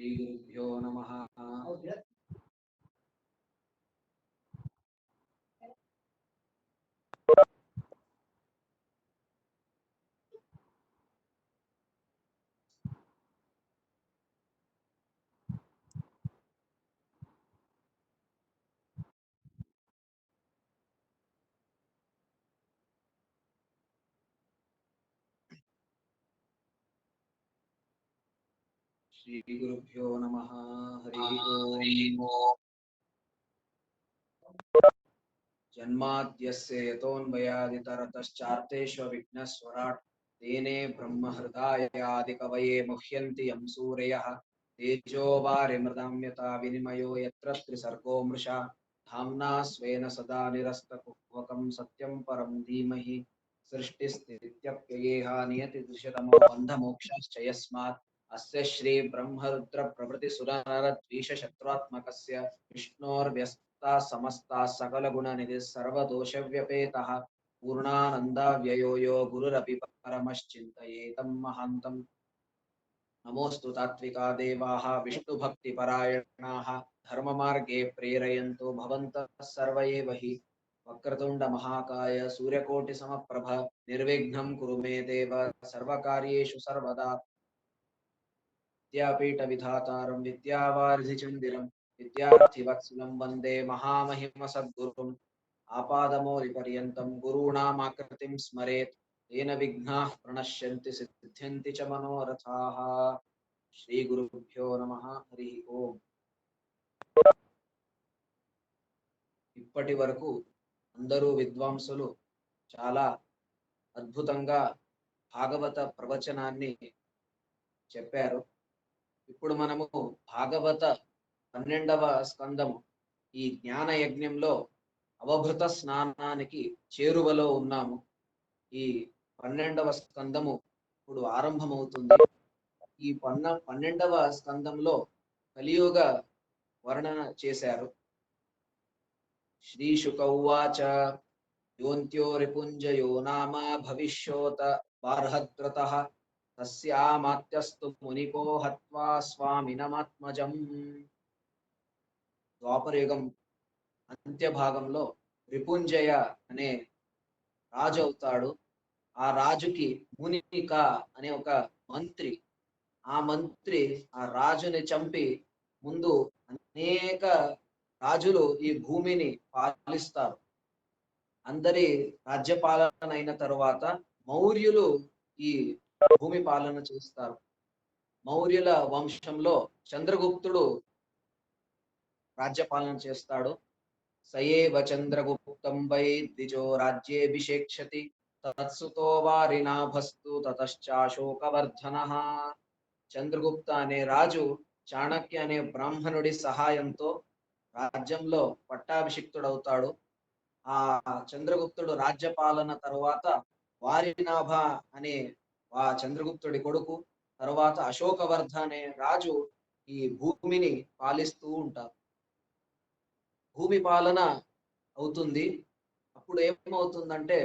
श्रीगुरुभ्यो नमः। श्रीगुरुभ्यो नमः। हरि ओम्। जन्माद्यस्य यतोऽन्वयादितरतश्चार्तेष्वविघ्नस्वराट् तेने ब्रह्महृदायादिकवये मुह्यन्ति यं सूरयः तेजो वारिमृदां यथा विनिमयो यत्र त्रिसर्गो मृषा धाम्ना स्वेन सदा निरस्तकुहकं सत्यं परं धीमहि सृष्टिस्थित्यप्ययेह नियतिदृशतमो बन्धमोक्षश्च यस्मात् अस्य श्री ब्रह्मरुद्र प्रभृति सुरनरद्वीषशत्रुत्मकस्य विष्णोर्व्यस्ता समस्ता सकल गुण निधि सर्वदोष व्यपेतः पूर्णानन्दाव्ययो यो गुरुरपि परमश्चिन्तयेतं महान्तम् नमोस्तु तात्विका देवाः विष्णुभक्तिपरायणाः धर्ममार्गे प्रेरयन्तो भवन्तः सर्व एव हि वक्रतुण्ड महाकाय सूर्यकोटिसमप्रभ निर्विघ्नं कुरु मे देव सर्वकार्येषु सर्वदा विद्यापीठविधातारं विद्यावारिधिचन्दिरं विद्यार्थिवत्सलं वन्दे महामहिमसद्गुरुम् आपादमौलिपर्यन्तं गुरूणामाकृतिं स्मरेत् तेन विघ्नाः प्रणश्यन्ति सिद्ध्यन्ति च मनोरथाः। श्रीगुरुभ्यो नमः। हरि ओम्। ఇప్పటి వరకు అందరూ విద్వాంసులు చాలా అద్భుతంగా భాగవత ప్రవచనాన్ని చెప్పారు. ఇప్పుడు మనము భాగవత 12వ స్కందము ఈ జ్ఞాన యజ్ఞంలో అవభృత స్నానానికి చేరువలో ఉన్నాము. ఈ 12వ స్కందము ఇప్పుడు ఆరంభమవుతుంది. ఈ 12వ స్కందంలో కలియుగ వర్ణన చేశారు. శ్రీశుక ఉవాచ యోంత్యో రిపుంజయో నామ భవిష్యోత బార్హద్రతః తస్యామాత్యస్తు మునికో హత్వా స్వామినమాత్మజం. ద్వాపరయుగం అంత్య భాగంలో రిపుంజయ అనే రాజు అవుతాడు. ఆ రాజుకి మునిక అనే ఒక మంత్రి, ఆ మంత్రి ఆ రాజుని చంపి ముందు అనేక రాజులు ఈ భూమిని పాలిస్తారు. అందరి రాజ్యపాలన అయిన తరువాత మౌర్యులు ఈ భూమి పాలన చేస్తారు. మౌర్యుల వంశంలో చంద్రగుప్తుడు రాజ్యపాలన చేస్తాడు. సయేవ చంద్రగుప్తం వై ద్విజో రాజ్యేభిషేక్షతి తత్సుతో వారినాభస్తు తతశ్చాశోకవర్ధనః. చంద్రగుప్త అనే రాజు చాణక్య అనే బ్రాహ్మణుడి సహాయంతో రాజ్యంలో పట్టాభిషిక్తుడవుతాడు. ఆ చంద్రగుప్తుడు రాజ్యపాలన తరువాత వారినాభ అనే ఆ చంద్రగుప్తుడి కొడుకు, తరువాత అశోకవర్ధ అనే రాజు ఈ భూమిని పాలిస్తూ ఉంటారు. భూమి పాలన అవుతుంది. అప్పుడు ఏమవుతుందంటే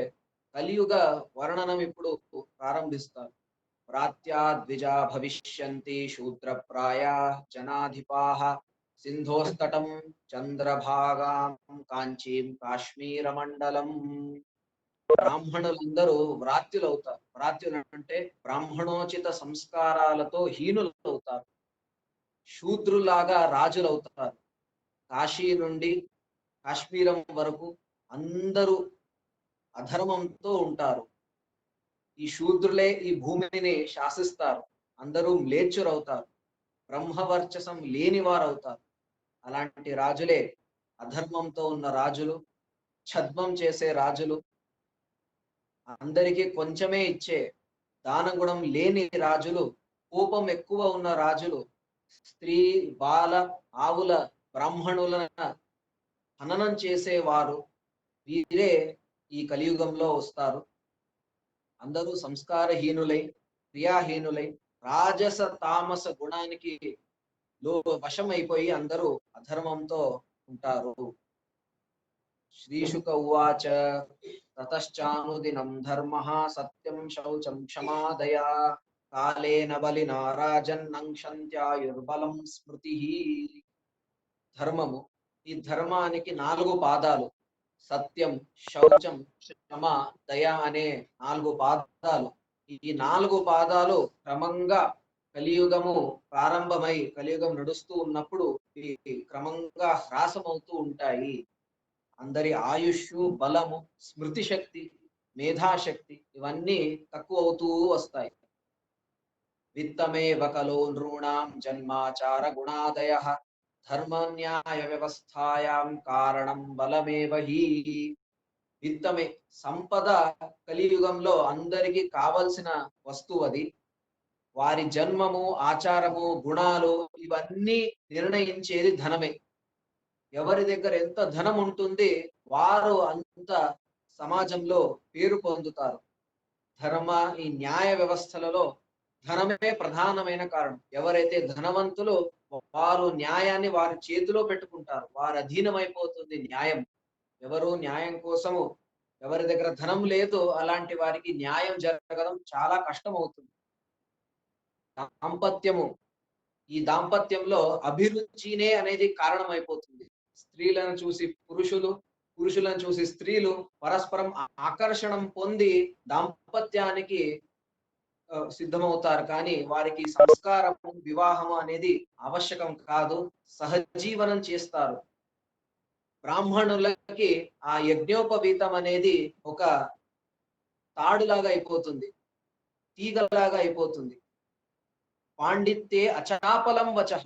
కలియుగ వర్ణనం ఇప్పుడు ప్రారంభిస్తారు. ప్రాత్యా ద్విజా భవిష్యంతి శూద్రప్రాయా జనాధిపాః సింధోస్తటం చంద్రభాగాం కాంచీం కాశ్మీర మండలం. బ్రాహ్మణులందరూ వ్రాత్యులు అవుతారు. వ్రాత్యులు అంటే బ్రాహ్మణోచిత సంస్కారాలతో హీనులు అవుతారు. శూద్రులాగా రాజులు అవుతారు. కాశీ నుండి కాశ్మీరం వరకు అందరూ అధర్మంతో ఉంటారు. ఈ శూద్రులే ఈ భూమిని శాసిస్తారు. అందరూ మ్లేచ్చురవుతారు, బ్రహ్మవర్చసం లేని వారు అవుతారు. అలాంటి రాజులే అధర్మంతో ఉన్న రాజులు, ఛద్మం చేసే రాజులు, అందరికీ కొంచెమే ఇచ్చే దాన గుణం లేని రాజులు, కోపం ఎక్కువ ఉన్న రాజులు, స్త్రీ బాల ఆవుల బ్రాహ్మణులను హననం చేసేవారు, వీరే ఈ కలియుగంలో వస్తారు. అందరూ సంస్కారహీనులై, క్రియాహీనులై, రాజస తామస గుణానికి వశమైపోయి అందరూ అధర్మంతో ఉంటారు. శ్రీశుక ఉవాచ తతశ్చానుదినం ధర్మః సత్యం శౌచం క్షమా దయా కాలేన బలినా రాజన్నంక్షంత్యాయుర్బలం స్మృతి. ధర్మము, ఈ ధర్మానికి 4 పాదాలు. సత్యం, శౌచం, క్షమ, దయ అనే 4 పాదాలు. ఈ 4 పాదాలు క్రమంగా కలియుగము ప్రారంభమై కలియుగం నడుస్తూ ఉన్నప్పుడు ఈ క్రమంగా హ్రాసమవుతూ ఉంటాయి. అందరి ఆయుష్షు, బలము, స్మృతి శక్తి, మేధాశక్తి ఇవన్నీ తక్కువ అవుతూ వస్తాయి. విత్తమేవ ఖలో నృణాం జన్మాచార గుణాదయః ధర్మన్యాయ వ్యవస్థాయాం కారణం బలమేవ హి. విత్తమే, సంపద కలియుగంలో అందరికీ కావలసిన వస్తువు అది. వారి జన్మము, ఆచారము, గుణాలు ఇవన్నీ నిర్ణయించేది ధనమే. ఎవరి దగ్గర ఎంత ధనం ఉంటుంది వారు అంత సమాజంలో పేరు పొందుతారు. ధర్మ, ఈ న్యాయ వ్యవస్థలలో ధనమే ప్రధానమైన కారణం. ఎవరైతే ధనవంతులు వారు న్యాయాన్ని వారి చేతిలో పెట్టుకుంటారు, వారి అధీనమైపోతుంది న్యాయం. ఎవరు న్యాయం కోసము, ఎవరి దగ్గర ధనం లేదు అలాంటి వారికి న్యాయం జరగడం చాలా కష్టం అవుతుంది. దాంపత్యము, ఈ దాంపత్యంలో అభిరుచినే అనేది కారణమైపోతుంది. స్త్రీలను చూసి పురుషులు, పురుషులను చూసి స్త్రీలు పరస్పరం ఆకర్షణం పొంది దాంపత్యానికి సిద్ధమవుతారు. కానీ వారికి సంస్కారము, వివాహము అనేది ఆవశ్యకం కాదు, సహజీవనం చేస్తారు. బ్రాహ్మణులకి ఆ యజ్ఞోపవీతం అనేది ఒక తాడులాగా అయిపోతుంది, తీగలాగా అయిపోతుంది. పాండిత్యే అచాపలం వచః,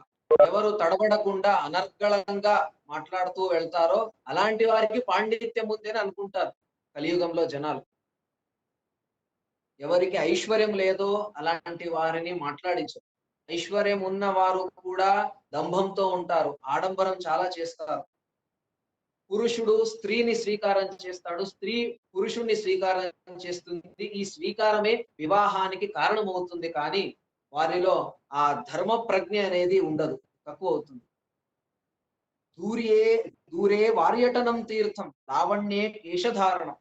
ఎవరు తడబడకుండా అనర్గళంగా మాట్లాడుతూ వెళ్తారో అలాంటి వారికి పాండిత్యం ఉందని అనుకుంటారు కలియుగంలో జనాలు. ఎవరికి ఐశ్వర్యం లేదో అలాంటి వారిని మాట్లాడించరు. ఐశ్వర్యం ఉన్న వారు కూడా దంభంతో ఉంటారు, ఆడంబరం చాలా చేస్తారు. పురుషుడు స్త్రీని స్వీకారం చేస్తాడు, స్త్రీ పురుషుణ్ణి స్వీకారం చేస్తుంది. ఈ స్వీకారమే వివాహానికి కారణమవుతుంది. కానీ వారిలో ఆ ధర్మ ప్రజ్ఞ అనేది ఉండదు, తక్కువ అవుతుంది. దూరే దూరే వార్యటనం తీర్థం లావణ్యే కేశధారణం.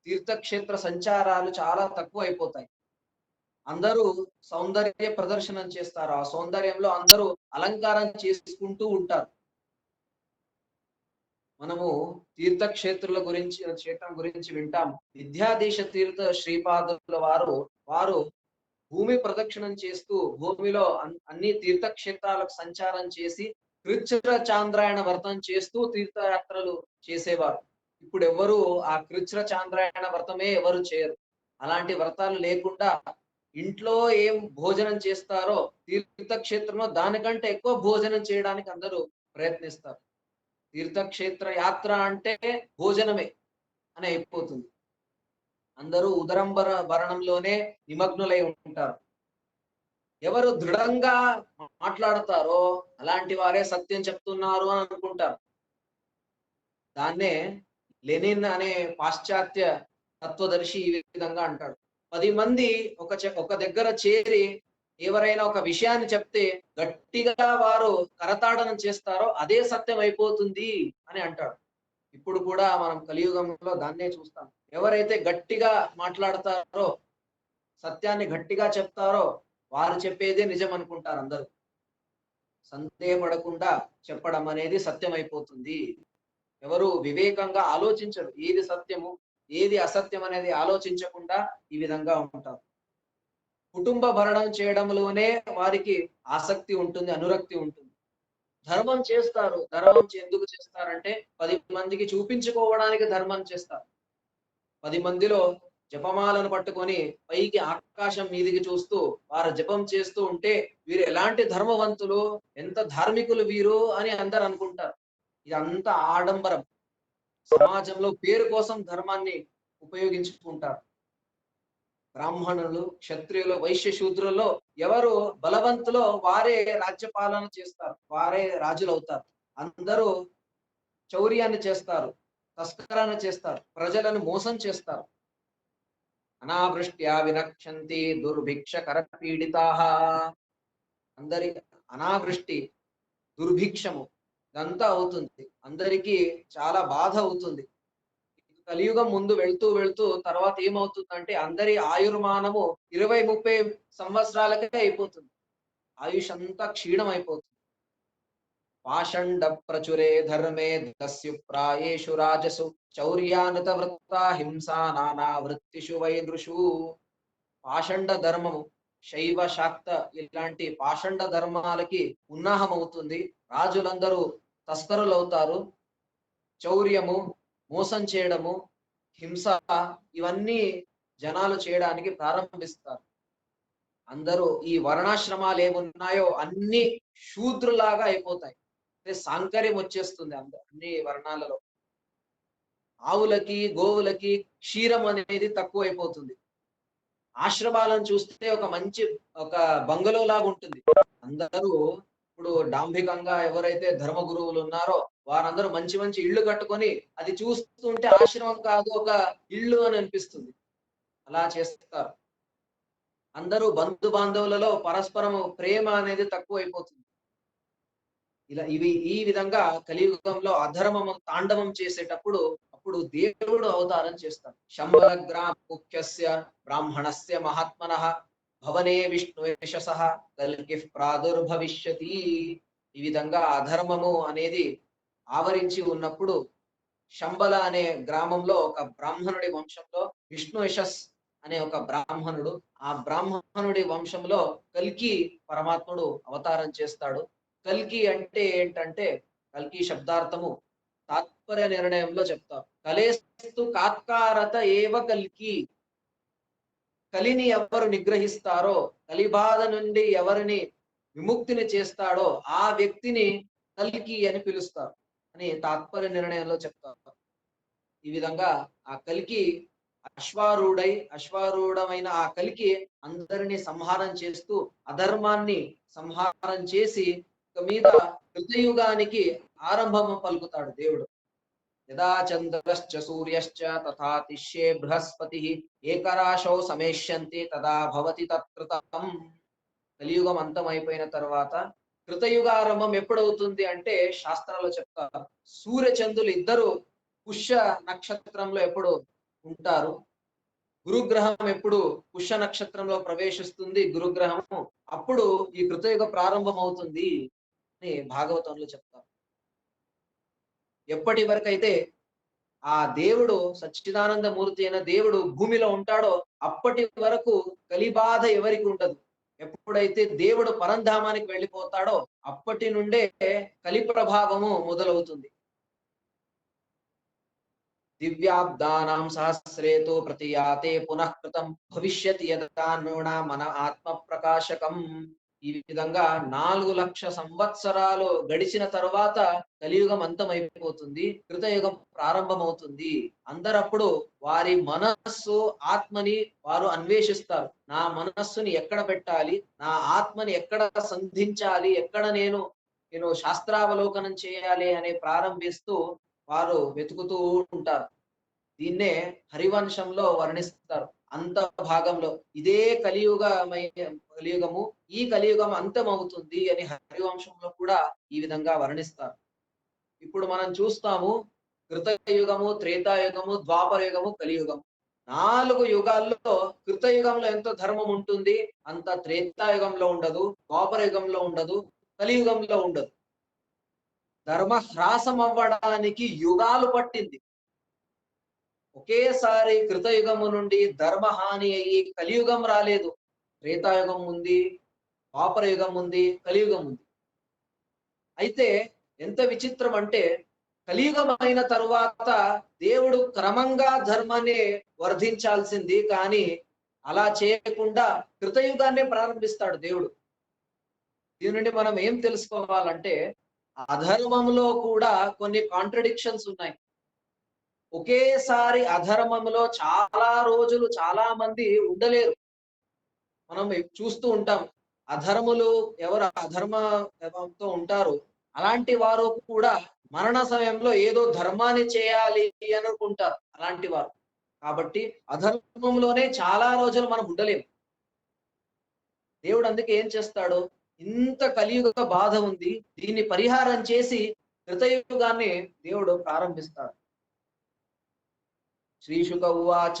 తీర్థక్షేత్ర సంచారాలు చాలా తక్కువ అయిపోతాయి. అందరూ సౌందర్య ప్రదర్శనం చేస్తారు, ఆ సౌందర్యంలో అందరూ అలంకారం చేసుకుంటూ ఉంటారు. మనము తీర్థక్షేత్రుల గురించి, క్షేత్రం గురించి వింటాం. విద్యాధీశ తీర్థ శ్రీపాదుల వారు భూమి ప్రదక్షిణం చేస్తూ భూమిలో అన్ని తీర్థక్షేత్రాలకు సంచారం చేసి కృచ్ఛ్ర చాంద్రాయణ వ్రతం చేస్తూ తీర్థయాత్రలు చేసేవారు. ఇప్పుడు ఎవరు ఆ కృచ్ఛ్ర చాంద్రాయణ వ్రతమే ఎవరు చేయరు. అలాంటి వ్రతాలు లేకుండా ఇంట్లో ఏం భోజనం చేస్తారో తీర్థక్షేత్రంలో దానికంటే ఎక్కువ భోజనం చేయడానికి అందరూ ప్రయత్నిస్తారు. తీర్థక్షేత్ర యాత్ర అంటే భోజనమే అని అయిపోతుంది. అందరూ భరణంలోనే నిమగ్నులై ఉంటారు. ఎవరు దృఢంగా మాట్లాడతారో అలాంటి వారే సత్యం చెప్తున్నారు అని అనుకుంటారు. దాన్నే లెనిన్ అనే పాశ్చాత్య తత్వదర్శి ఈ విధంగా అంటాడు. 10 మంది ఒక దగ్గర చేరి ఎవరైనా ఒక విషయాన్ని చెప్తే గట్టిగా వారు కరతాడనం చేస్తారో అదే సత్యం అయిపోతుంది అని అంటాడు. ఇప్పుడు కూడా మనం కలియుగంలో దాన్నే చూస్తాం. ఎవరైతే గట్టిగా మాట్లాడతారో, సత్యాన్ని గట్టిగా చెప్తారో వారు చెప్పేదే నిజం అనుకుంటారు అందరూ. సందేహపడకుండా చెప్పడం అనేది సత్యం అయిపోతుంది. ఎవరు వివేకంగా ఆలోచించరు, ఏది సత్యము ఏది అసత్యం అనేది ఆలోచించకుండా ఈ విధంగా ఉంటారు. కుటుంబ భరణం చేయడంలోనే వారికి ఆసక్తి ఉంటుంది, అనురక్తి ఉంటుంది. ధర్మం చేస్తారు. ధర్మం ఎందుకు చేస్తారంటే 10 మందికి చూపించుకోవడానికి ధర్మం చేస్తారు. 10 మందిలో జపమాలను పట్టుకొని పైకి ఆకాశం మీదికి చూస్తూ వారు జపం చేస్తూ ఉంటే వీరు ఎలాంటి ధర్మవంతులు, ఎంత ధార్మికులు వీరు అని అందరు అనుకుంటారు. ఇదంతా ఆడంబరం. సమాజంలో పేరు కోసం ధర్మాన్ని ఉపయోగించుకుంటారు. బ్రాహ్మణులు, క్షత్రియులు, వైశ్య శూద్రుల్లో ఎవరు బలవంతులో వారే రాజ్యపాలన చేస్తారు, వారే రాజులు అవుతారు. అందరూ చౌర్యాన్ని చేస్తారు, తస్కరణ చేస్తారు, ప్రజలను మోసం చేస్తారు. అనావృష్ట్యా వినక్షంతి దుర్భిక్ష కరపీడితాః. అందరి అనావృష్టి, దుర్భిక్షము ఇదంతా అవుతుంది. అందరికీ చాలా బాధ అవుతుంది. కలియుగం ముందు వెళ్తూ వెళ్తూ తర్వాత ఏమవుతుందంటే అందరి ఆయుర్మానము 20-30 సంవత్సరాలకే అయిపోతుంది. ఆయుష్ అంతా క్షీణం అయిపోతుంది. పాషండ ప్రచురే ధర్మే దస్యు ప్రాయేషు రాజసు చౌర్యానుత వృత్త హింసా నానా వృత్తిషు వైదృషు. పాషండ ధర్మము, శైవ శాక్త ఇలాంటి పాషండ ధర్మాలకి ఉన్నాహం అవుతుంది. రాజులందరూ తస్కరులవుతారు. చౌర్యము, మోసం చేయడము, హింస ఇవన్నీ జనాలు చేయడానికి ప్రారంభిస్తారు. అందరూ ఈ వర్ణాశ్రమాలు ఏమున్నాయో అన్ని శూద్రులాగా అయిపోతాయి. అంటే సాంకర్యం వచ్చేస్తుంది అన్ని వర్ణాలలో. ఆవులకి, గోవులకి క్షీరం అనేది తక్కువైపోతుంది. ఆశ్రమాలను చూస్తే ఒక బంగలో లాగా ఉంటుంది. అందరూ ఇప్పుడు డాంభికంగా ఎవరైతే ధర్మ గురువులు ఉన్నారో వారందరూ మంచి మంచి ఇళ్ళు కట్టుకొని అది చూస్తుంటే ఆశ్రమం కాదు ఒక ఇల్లు అని అనిపిస్తుంది. అలా చేస్తారు. అందరూ బంధు బాంధవులలో పరస్పరము ప్రేమ అనేది తక్కువైపోతుంది. ఈ విధంగా కలియుగంలో అధర్మము తాండవం చేసేటప్పుడు అప్పుడు దేవుడు అవతారం చేస్తాడు. శంబర గ్రామ ముఖ్యస్య బ్రాహ్మణస్య మహాత్మనః భవనే విష్ణు యశసః కల్కి ప్రాదుర్భవిష్యతి. ఈ విధంగా అధర్మము అనేది ఆవరించి ఉన్నప్పుడు శంబల అనే గ్రామంలో ఒక బ్రాహ్మణుడి వంశంలో విష్ణు యశస్ అనే ఒక బ్రాహ్మణుడు, ఆ బ్రాహ్మణుడి వంశంలో కల్కి పరమాత్ముడు అవతారం చేస్తాడు. కల్కి అంటే ఏంటంటే కల్కి శబ్దార్థము తాత్పర్య నిర్ణయంలో చెప్తాం. కలేస్తు కాత్కారత ఏవ కల్కి. కలిని ఎవరు నిగ్రహిస్తారో, కలిబాధ నుండి ఎవరిని విముక్తిని చేస్తాడో ఆ వ్యక్తిని కల్కి అని పిలుస్తారు అని తాత్పర్య నిర్ణయంలో చెప్తారు. ఈ విధంగా ఆ కల్కి అశ్వారూఢమైన ఆ కల్కి అందరినీ సంహారం చేస్తూ అధర్మాన్ని సంహారం చేసి మీద కృతయుగానికి ఆరంభం పలుకుతాడు దేవుడు. యదా చంద్రశ్చ సూర్యశ్చ తథా తిష్యే బృహస్పతి ఏకరాశౌ సమేష్యంతి తదా భవతి తత్కృతం. కలియుగం అంతమైపోయిన తర్వాత కృతయుగారంభం ఎప్పుడవుతుంది అంటే శాస్త్రాల్లో చెప్తారు. సూర్య చంద్రులు ఇద్దరు పుష్య నక్షత్రంలో ఎప్పుడు ఉంటారు. గురుగ్రహం ఎప్పుడు పుష్య నక్షత్రంలో ప్రవేశిస్తుంది గురుగ్రహము, అప్పుడు ఈ కృతయుగ ప్రారంభం అవుతుంది అని భాగవతంలో చెప్తారు. ఎప్పటి వరకైతే ఆ దేవుడు సచ్చిదానంద మూర్తి అయిన దేవుడు భూమిలో ఉంటాడో అప్పటి వరకు కలిబాధ ఎవరికి ఉండదు. ఎప్పుడైతే దేవుడు పరంధామానికి వెళ్ళిపోతాడో అప్పటి నుండే కలి ప్రభావము మొదలవుతుంది. దివ్యాబ్దానాం సహస్రేతో ప్రతియాతే పునః కృతం భవిష్యతి యదా నృణాం మన ఆత్మ ప్రకాశకం. ఈ విధంగా 4 లక్షల సంవత్సరాలు గడిచిన తరువాత కలియుగం అంతమైపోతుంది, కృతయుగం ప్రారంభమవుతుంది. అందరప్పుడు వారి మనస్సు ఆత్మని వారు అన్వేషిస్తారు. నా మనస్సుని ఎక్కడ పెట్టాలి, నా ఆత్మని ఎక్కడ సంధించాలి, ఎక్కడ నేను శాస్త్రావలోకనం చేయాలి అని ప్రారంభిస్తూ వారు వెతుకుతూ ఉంటారు. దీన్నే హరివంశంలో వర్ణిస్తారు. అంత భాగంలో ఇదే కలియుగము, ఈ కలియుగం అంతమవుతుంది అని హరివంశంలో కూడా ఈ విధంగా వర్ణిస్తారు. ఇప్పుడు మనం చూస్తాము కృతయుగము, త్రేతాయుగము, ద్వాపరయుగము, కలియుగము. 4 యుగాల్లో కృతయుగంలో ఎంత ధర్మం ఉంటుంది అంత త్రేతాయుగంలో ఉండదు, ద్వాపరయుగంలో ఉండదు, కలియుగంలో ఉండదు. ధర్మ హ్రాసం అవ్వడానికి యుగాలు పట్టింది. ఒకేసారి కృతయుగము నుండి ధర్మహాని అయ్యి కలియుగం రాలేదు. త్రేతాయుగం ఉంది, ద్వాపరయుగం ఉంది, కలియుగం ఉంది. అయితే ఎంత విచిత్రం అంటే కలియుగం అయిన తరువాత దేవుడు క్రమంగా ధర్మాన్ని వర్ధించాల్సింది, కానీ అలా చేయకుండా కృతయుగాన్నే ప్రారంభిస్తాడు దేవుడు. దీని నుండి మనం ఏం తెలుసుకోవాలంటే అధర్మంలో కూడా కొన్ని కాంట్రడిక్షన్స్ ఉన్నాయి. ఒకేసారి అధర్మంలో చాలా రోజులు చాలా మంది ఉండలేరు. మనం చూస్తూ ఉంటాం. అధర్ములు ఎవరు అధర్మంతో ఉంటారు అలాంటి వారు కూడా మరణ సమయంలో ఏదో ధర్మాన్ని చేయాలి అని అనుకుంటారు అలాంటి వారు. కాబట్టి అధర్మంలోనే చాలా రోజులు మనం ఉండలేము. దేవుడు అందుకే ఏం చేస్తాడు, ఇంత కలియుగ బాధ ఉంది, దీన్ని పరిహారం చేసి కృతయుగాన్ని దేవుడు ప్రారంభిస్తాడు. శ్రీశుక ఉవాచ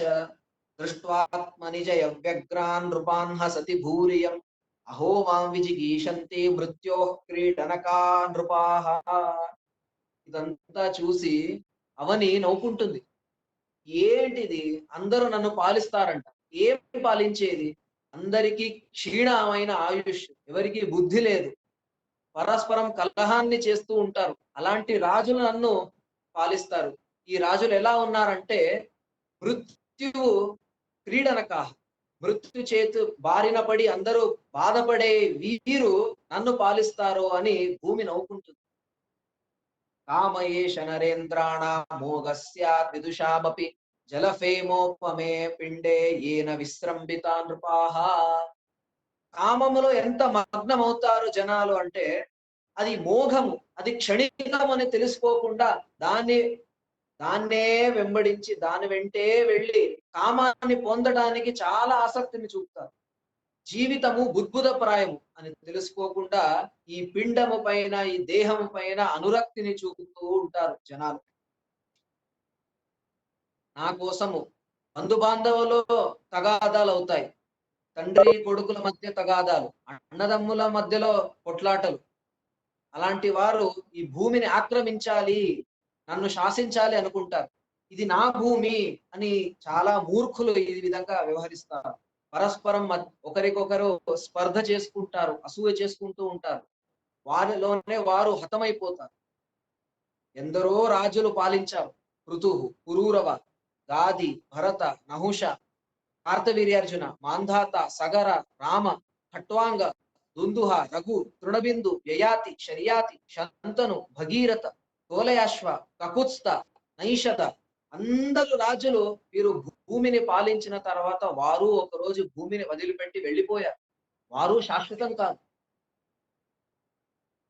దృష్ట్వాత్మనిజయ వ్యగ్రాన్ నృపాన్ హసతి భూరియం అహో మాం విజిగీషంతి మృత్యో క్రీడనకా నృపాః. ఇదంతా చూసి అవని నవ్వుకుంటుంది. ఏంటిది, అందరూ నన్ను పాలిస్తారంట. ఏం పాలించేది? అందరికీ క్షీణమైన ఆయుష్, ఎవరికి బుద్ధి లేదు, పరస్పరం కలహాన్ని చేస్తూ ఉంటారు. అలాంటి రాజులు నన్ను పాలిస్తారు. ఈ రాజులు ఎలా ఉన్నారంటే మృత్యువు క్రీడనక, మృత్యు చేతు బారిన పడి అందరూ బాధపడే వీరు నన్ను పాలిస్తారు అని భూమి నవ్వుకుంటుంది. కామయేష నరేంద్రాణ మోగస్యాత్ విదుషామపి జలఫేమోపమే పిండే ఏన విశ్రంబితా నృపాః. కామములో ఎంత మగ్నమవుతారు జనాలు అంటే అది మోఘము, అది క్షణికం అని తెలుసుకోకుండా దాన్ని దాన్నే వెంబడించి దాని వెంటే వెళ్ళి కామాన్ని పొందడానికి చాలా ఆసక్తిని చూపుతారు. జీవితము బుద్భుతప్రాయము అని తెలుసుకోకుండా ఈ పిండము పైన, ఈ దేహము పైన అనురక్తిని చూపుతూ ఉంటారు జనాలు. నా కోసము బంధు బాంధవులు తగాదాలు అవుతాయి, తండ్రి కొడుకుల మధ్య తగాదాలు, అన్నదమ్ముల మధ్యలో కొట్లాటలు. అలాంటి వారు ఈ భూమిని ఆక్రమించాలి, నన్ను శాసించాలి అనుకుంటారు. ఇది నా భూమి అని చాలా మూర్ఖులు ఈ విధంగా వ్యవహరిస్తారు. పరస్పరం ఒకరికొకరు స్పర్ధ చేసుకుంటారు, అసూయ చేసుకుంటూ ఉంటారు. వారిలోనే వారు హతమైపోతారు. ఎందరో రాజులు పాలించారు. పృథువు, పురూరవ, గాది, భరత, నహుష, కార్తవీర్యార్జున, మాంధాత, సగర, రామ, ఖట్వాంగ, దుందుహ, రఘు, తృణబిందు, యయాతి, శర్యాతి, శంతను, భగీరథ, తోలయాశ్వ, కకుత్స్థ, నైషద, అందరు రాజులు వీరు భూమిని పాలించిన తర్వాత వారు ఒకరోజు భూమిని వదిలిపెట్టి వెళ్ళిపోయారు. వారు శాశ్వతం కాదు.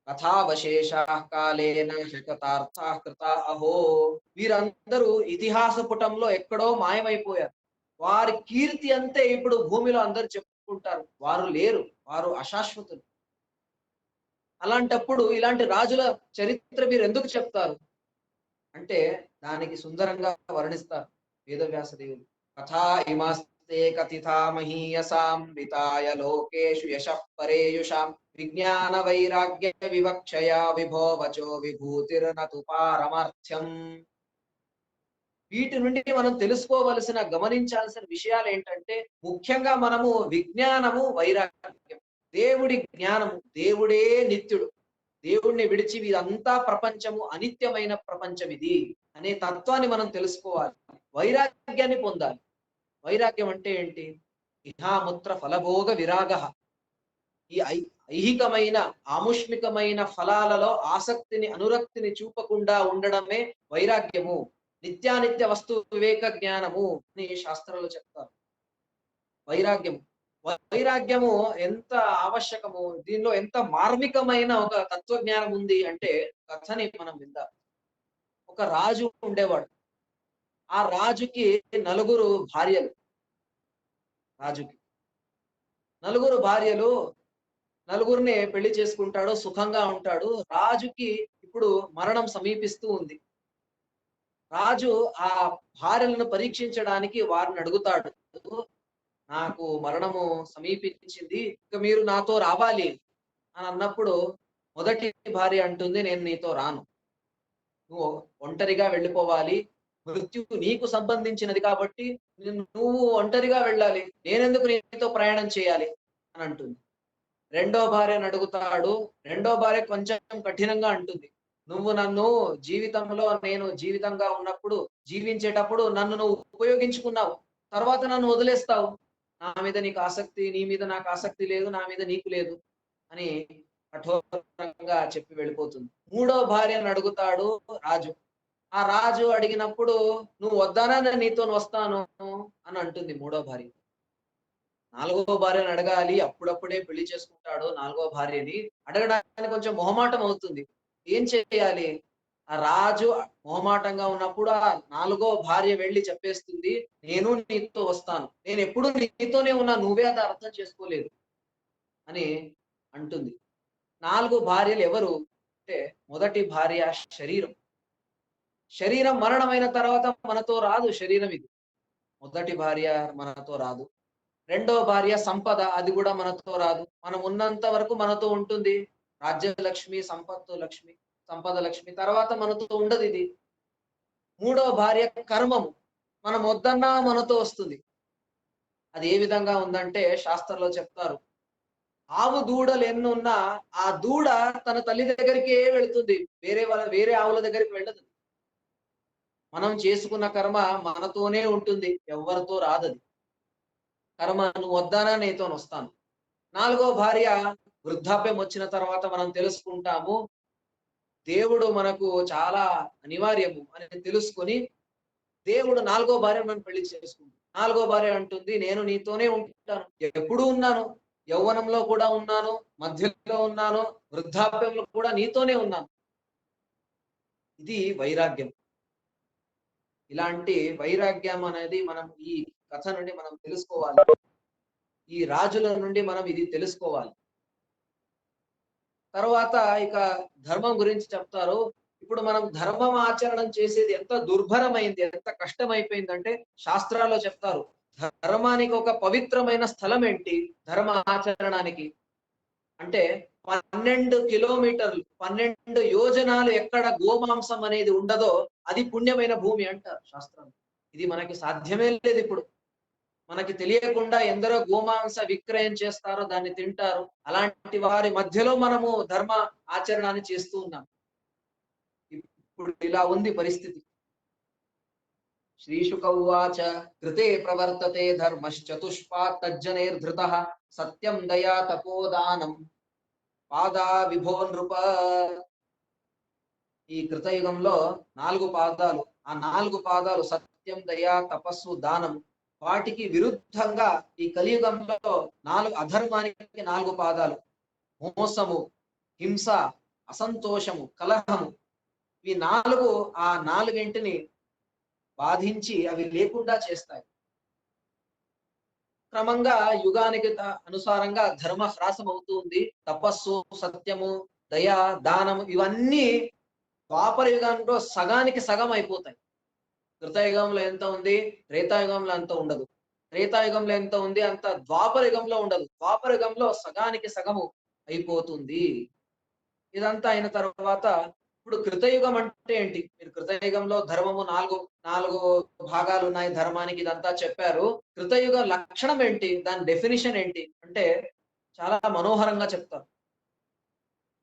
కథావశేషాః కాలేన శతతార్థాః కృతా అహో. వీరందరూ ఇతిహాస పుటంలో ఎక్కడో మాయమైపోయారు. వారి కీర్తి అంతే ఇప్పుడు భూమిలో అందరు చెప్పుకుంటారు. వారు లేరు, వారు అశాశ్వతులు. అలాంటప్పుడు ఇలాంటి రాజుల చరిత్ర మీరు ఎందుకు చెప్తారు అంటే దానికి సుందరంగా వర్ణిస్తారు వేదవ్యాస దేవులు. కథా ఇమాస్తే కథితా మహీయసాం వితాయ లోకేషు యశః పరేయుషాం విజ్ఞాన వైరాగ్య వివక్షయా విభో వచో విభూతిర్నతు పారమార్థ్యం. వీటి నుండి మనం తెలుసుకోవలసిన, గమనించాల్సిన విషయాలు ఏంటంటే ముఖ్యంగా మనము విజ్ఞానము, వైరాగ్యం, దేవుడి జ్ఞానము, దేవుడే నిత్యుడు, దేవుణ్ణి విడిచి ఇదంతా ప్రపంచము అనిత్యమైన ప్రపంచం ఇది అనే తత్వాన్ని మనం తెలుసుకోవాలి. వైరాగ్యాన్ని పొందాలి. వైరాగ్యం అంటే ఏంటి? ఇహాముత్ర ఫలభోగ విరాగ. ఈ ఐహికమైన ఆముష్మికమైన ఫలాలలో ఆసక్తిని, అనురక్తిని చూపకుండా ఉండడమే వైరాగ్యము. నిత్యానిత్య వస్తు వివేక జ్ఞానము అని శాస్త్రాలు చెప్తారు. వైరాగ్యము వైరాగ్యము ఎంత ఆవశ్యకము, దీనిలో ఎంత మార్మికమైన ఒక తత్వజ్ఞానం ఉంది అంటే కథని మనం విందాం. ఒక రాజు ఉండేవాడు. ఆ రాజుకి నలుగురు భార్యలు. రాజుకి నలుగురు భార్యలు, నలుగురిని పెళ్లి చేసుకుంటాడు, సుఖంగా ఉంటాడు. రాజుకి ఇప్పుడు మరణం సమీపిస్తూ ఉంది. రాజు ఆ భార్యలను పరీక్షించడానికి వారిని అడుగుతాడు, నాకు మరణము సమీపించింది, ఇక మీరు నాతో రావాలి అని అన్నప్పుడు మొదటి భార్య అంటుంది, నేను నీతో రాను, నువ్వు ఒంటరిగా వెళ్ళిపోవాలి, మృత్యు నీకు సంబంధించినది కాబట్టి నువ్వు ఒంటరిగా వెళ్ళాలి, నేనెందుకు నీతో ప్రయాణం చేయాలి అని అంటుంది. రెండో భార్యను అడుగుతాడు. రెండో భార్య కొంచెం కఠినంగా అంటుంది, నువ్వు నన్ను జీవితంలో, నేను జీవితంగా ఉన్నప్పుడు, జీవించేటప్పుడు నన్ను నువ్వు ఉపయోగించుకున్నావు, తర్వాత నన్ను వదిలేస్తావు, నా మీద నీకు ఆసక్తి, నీ మీద నాకు ఆసక్తి లేదు, నా మీద నీకు లేదు అని కఠోరంగా చెప్పి వెళ్ళిపోతుంది. మూడో భార్యను అడుగుతాడు రాజు. ఆ రాజు అడిగినప్పుడు నువ్వు వద్దానా, నేను నీతో వస్తాను అని అంటుంది మూడో భార్య. నాలుగో భార్యను అడగాలి, అప్పుడప్పుడే పెళ్లి చేసుకుంటాడు. నాలుగో భార్యని అడగడానికి కొంచెం మొహమాటం అవుతుంది. ఏం చేయాలి? ఆ రాజు మొహమాటంగా ఉన్నప్పుడు ఆ నాలుగో భార్య వెళ్ళి చెప్పేస్తుంది, నేను నీతో వస్తాను, నేను ఎప్పుడు నీతోనే ఉన్నా, నువ్వే అది అర్థం చేసుకోలేదు అని అంటుంది. నాలుగు భార్యలు ఎవరు అంటే మొదటి భార్య శరీరం, శరీరం మరణమైన తర్వాత మనతో రాదు శరీరం ఇది. మొదటి భార్య మనతో రాదు. రెండో భార్య సంపద, అది కూడా మనతో రాదు. మనం ఉన్నంత వరకు మనతో ఉంటుంది. రాజ్యలక్ష్మి, సంపత్తు లక్ష్మి, సంపద లక్ష్మి. తర్వాత మనతో ఉండదిది. మూడో భార్య కర్మము. మనం వద్దన్నా మనతో వస్తుంది. అది ఏ విధంగా ఉందంటే శాస్త్రంలో చెప్తారు. ఆవు దూడలు ఎన్నున్నా ఆ దూడ తన తల్లి దగ్గరికే వెళ్తుంది. వేరే ఆవుల దగ్గరికి వెళ్ళదు. మనం చేసుకున్న కర్మ మనతోనే ఉంటుంది. ఎవ్వరితో రాదది. కర్మ నువ్వు వద్దానా నీతోనొస్తాను. నాలుగో భార్య వృద్ధాప్యం వచ్చిన తర్వాత మనం తెలుసుకుంటాము. దేవుడు మనకు చాలా అనివార్యము అని తెలుసుకొని దేవుడు నాలుగో భార్యను మనం పెళ్లి చేసుకుంటాం. నాలుగో భార్య అంటుంది, నేను నీతోనే ఉంటాను. ఎప్పుడూ ఉన్నాను. యవ్వనంలో కూడా ఉన్నాను. మధ్యలో ఉన్నాను. వృద్ధాప్యంలో కూడా నీతోనే ఉన్నాను. ఇది వైరాగ్యం. ఇలాంటి వైరాగ్యం అనేది మనం ఈ కథ నుండి మనం తెలుసుకోవాలి. ఈ రాజుల నుండి మనం ఇది తెలుసుకోవాలి. తర్వాత ఇక ధర్మం గురించి చెప్తారు. ఇప్పుడు మనం ధర్మం ఆచరణం చేసేది ఎంత దుర్భరమైంది, ఎంత కష్టమైపోయిందంటే శాస్త్రాల్లో చెప్తారు. ధర్మానికి ఒక పవిత్రమైన స్థలం ఏంటి? ధర్మ ఆచరణానికి. అంటే 12 కిలోమీటర్లు, 12 యోజనాలు ఎక్కడ గోమాంసం అనేది ఉండదో అది పుణ్యమైన భూమి అంటారు శాస్త్రం. ఇది మనకి సాధ్యమే లేదు ఇప్పుడు. మనకి తెలియకుండా ఎందరో గోమాంస విక్రయం చేస్తారో దాన్ని తింటారు. అలాంటి వారి మధ్యలో మనము ధర్మ ఆచరణని చేస్తూ ఉన్నాం. ఇప్పుడు ఇలా ఉంది పరిస్థితి. శ్రీశుక ఉవాచ కృతే ప్రవర్తతే ధర్మశ్చతుష్పాత్ తజ్జనైర్ధృతః సత్యం దయా తపోదానం పాదా విభో నృప. ఈ కృతయుగంలో 4 పాదాలు. ఆ 4 పాదాలు సత్యం, దయ, తపస్సు, దానం. వాటికి విరుద్ధంగా ఈ కలియుగంలో అధర్మానికి 4 పాదాలు. మోసము, హింస, అసంతోషము, కలహము. ఈ 4 ఆ 4ంటిని బాధించి అవి లేకుండా చేస్తాయి. క్రమంగా యుగానికి అనుసారంగా ధర్మ హ్రాసం అవుతూ ఉంది. తపస్సు, సత్యము, దయ, దానము ఇవన్నీ ద్వాపర యుగంలో సగానికి సగం అయిపోతాయి. కృతయుగంలో ఎంత ఉంది, త్రేతాయుగంలో అంత ఉండదు. త్రేతాయుగంలో ఎంత ఉంది అంత ద్వాపర యుగంలో ఉండదు. ద్వాపర యుగంలో సగానికి సగము అయిపోతుంది. ఇదంతా అయిన తర్వాత ఇప్పుడు కృతయుగం అంటే ఏంటి? మీరు కృతయుగంలో ధర్మము 4 భాగాలు ఉన్నాయి ధర్మానికి, ఇదంతా చెప్పారు. కృతయుగ లక్షణం ఏంటి? దాని డెఫినిషన్ ఏంటి? అంటే చాలా మనోహరంగా చెప్తారు.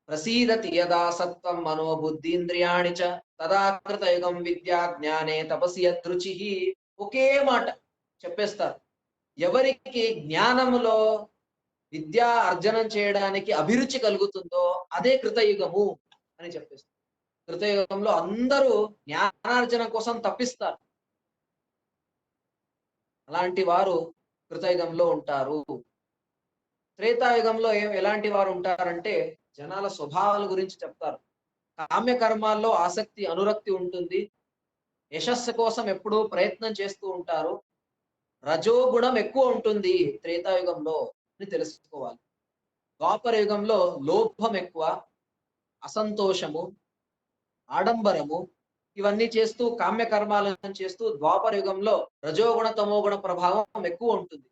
ప్రసీదతి యదా సత్వం మనోబుద్ధీంద్రియాణి చ తదా కృతయుగం విద్యా జ్ఞానే తపసి యదృచి. ఒకే మాట చెప్పేస్తారు. ఎవరికి జ్ఞానములో విద్యా అర్జనం చేయడానికి అభిరుచి కలుగుతుందో అదే కృతయుగము అని చెప్పేస్తారు. కృతయుగంలో అందరూ జ్ఞానార్జన కోసం తప్పిస్తారు. అలాంటి వారు కృతయుగంలో ఉంటారు. త్రేతాయుగంలో ఎలాంటి వారు ఉంటారంటే జనాల స్వభావాల గురించి చెప్తారు. కామ్య కర్మాల్లో ఆసక్తి, అనురక్తి ఉంటుంది. యశస్సు కోసం ఎప్పుడూ ప్రయత్నం చేస్తూ ఉంటారు. రజోగుణం ఎక్కువ ఉంటుంది త్రేతాయుగంలో అని తెలుసుకోవాలి. ద్వాపర యుగంలో లోభం ఎక్కువ, అసంతోషము, ఆడంబరము ఇవన్నీ చేస్తూ కామ్య కర్మాలను చేస్తూ ద్వాపర యుగంలో రజోగుణ తమోగుణ ప్రభావం ఎక్కువ ఉంటుంది.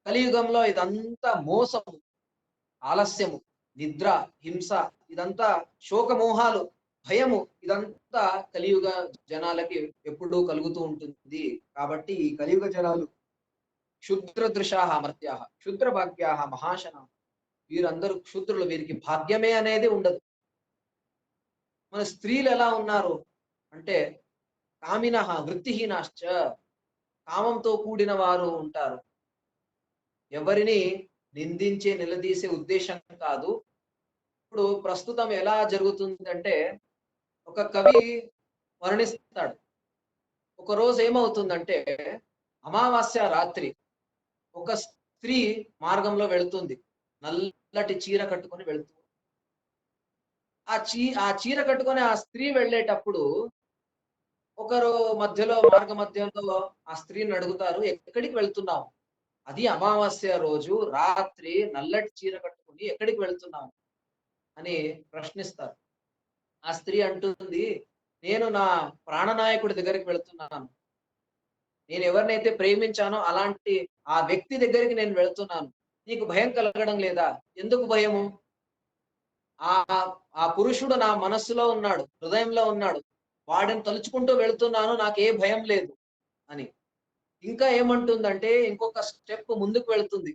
కలియుగంలో ఇదంతా మోసము, ఆలస్యము, నిద్ర, హింస, ఇదంతా శోకమోహాలు, భయము, ఇదంతా కలియుగ జనాలకి ఎప్పుడూ కలుగుతూ ఉంటుంది. కాబట్టి ఈ కలియుగ జనాలు క్షుద్రదృశాః అమర్త్యాః క్షుద్ర భాగ్యాః మహాశనా. వీరందరూ క్షుద్రులు. వీరికి భాగ్యమే అనేది ఉండదు. మన స్త్రీలు ఎలా ఉన్నారు అంటే కామినః వృత్తిహీనాశ్చ. కామంతో కూడిన వారు ఉంటారు. ఎవరిని నిందించే, నిలదీసే ఉద్దేశం కాదు. ఇప్పుడు ప్రస్తుతం ఎలా జరుగుతుందంటే ఒక కవి వర్ణిస్తాడు. ఒకరోజు ఏమవుతుందంటే అమావాస్య రాత్రి ఒక స్త్రీ మార్గంలో వెళుతుంది. నల్లటి చీర కట్టుకొని వెళుతుంది. ఆ చీర కట్టుకొని ఆ స్త్రీ వెళ్ళేటప్పుడు ఒకరు మార్గ మధ్యంలో ఆ స్త్రీని అడుగుతారు, ఎక్కడికి వెళ్తున్నావు? అది అమావాస్య రోజు రాత్రి నల్లటి చీర కట్టుకొని ఎక్కడికి వెళ్తున్నావు అని ప్రశ్నిస్తారు. ఆ స్త్రీ అంటుంది, నేను నా ప్రాణనాయకుడి దగ్గరికి వెళ్తున్నాను. నేను ఎవరినైతే ప్రేమించానో అలాంటి ఆ వ్యక్తి దగ్గరికి నేను వెళ్తున్నాను. నీకు భయం కలగడం లేదా? ఎందుకు భయము? ఆ ఆ పురుషుడు నా మనస్సులో ఉన్నాడు, హృదయంలో ఉన్నాడు. వాడిని తలుచుకుంటూ వెళ్తున్నాను. నాకే భయం లేదు అని. ఇంకా ఏమంటుందంటే ఇంకొక స్టెప్ ముందుకు వెళ్తుంది.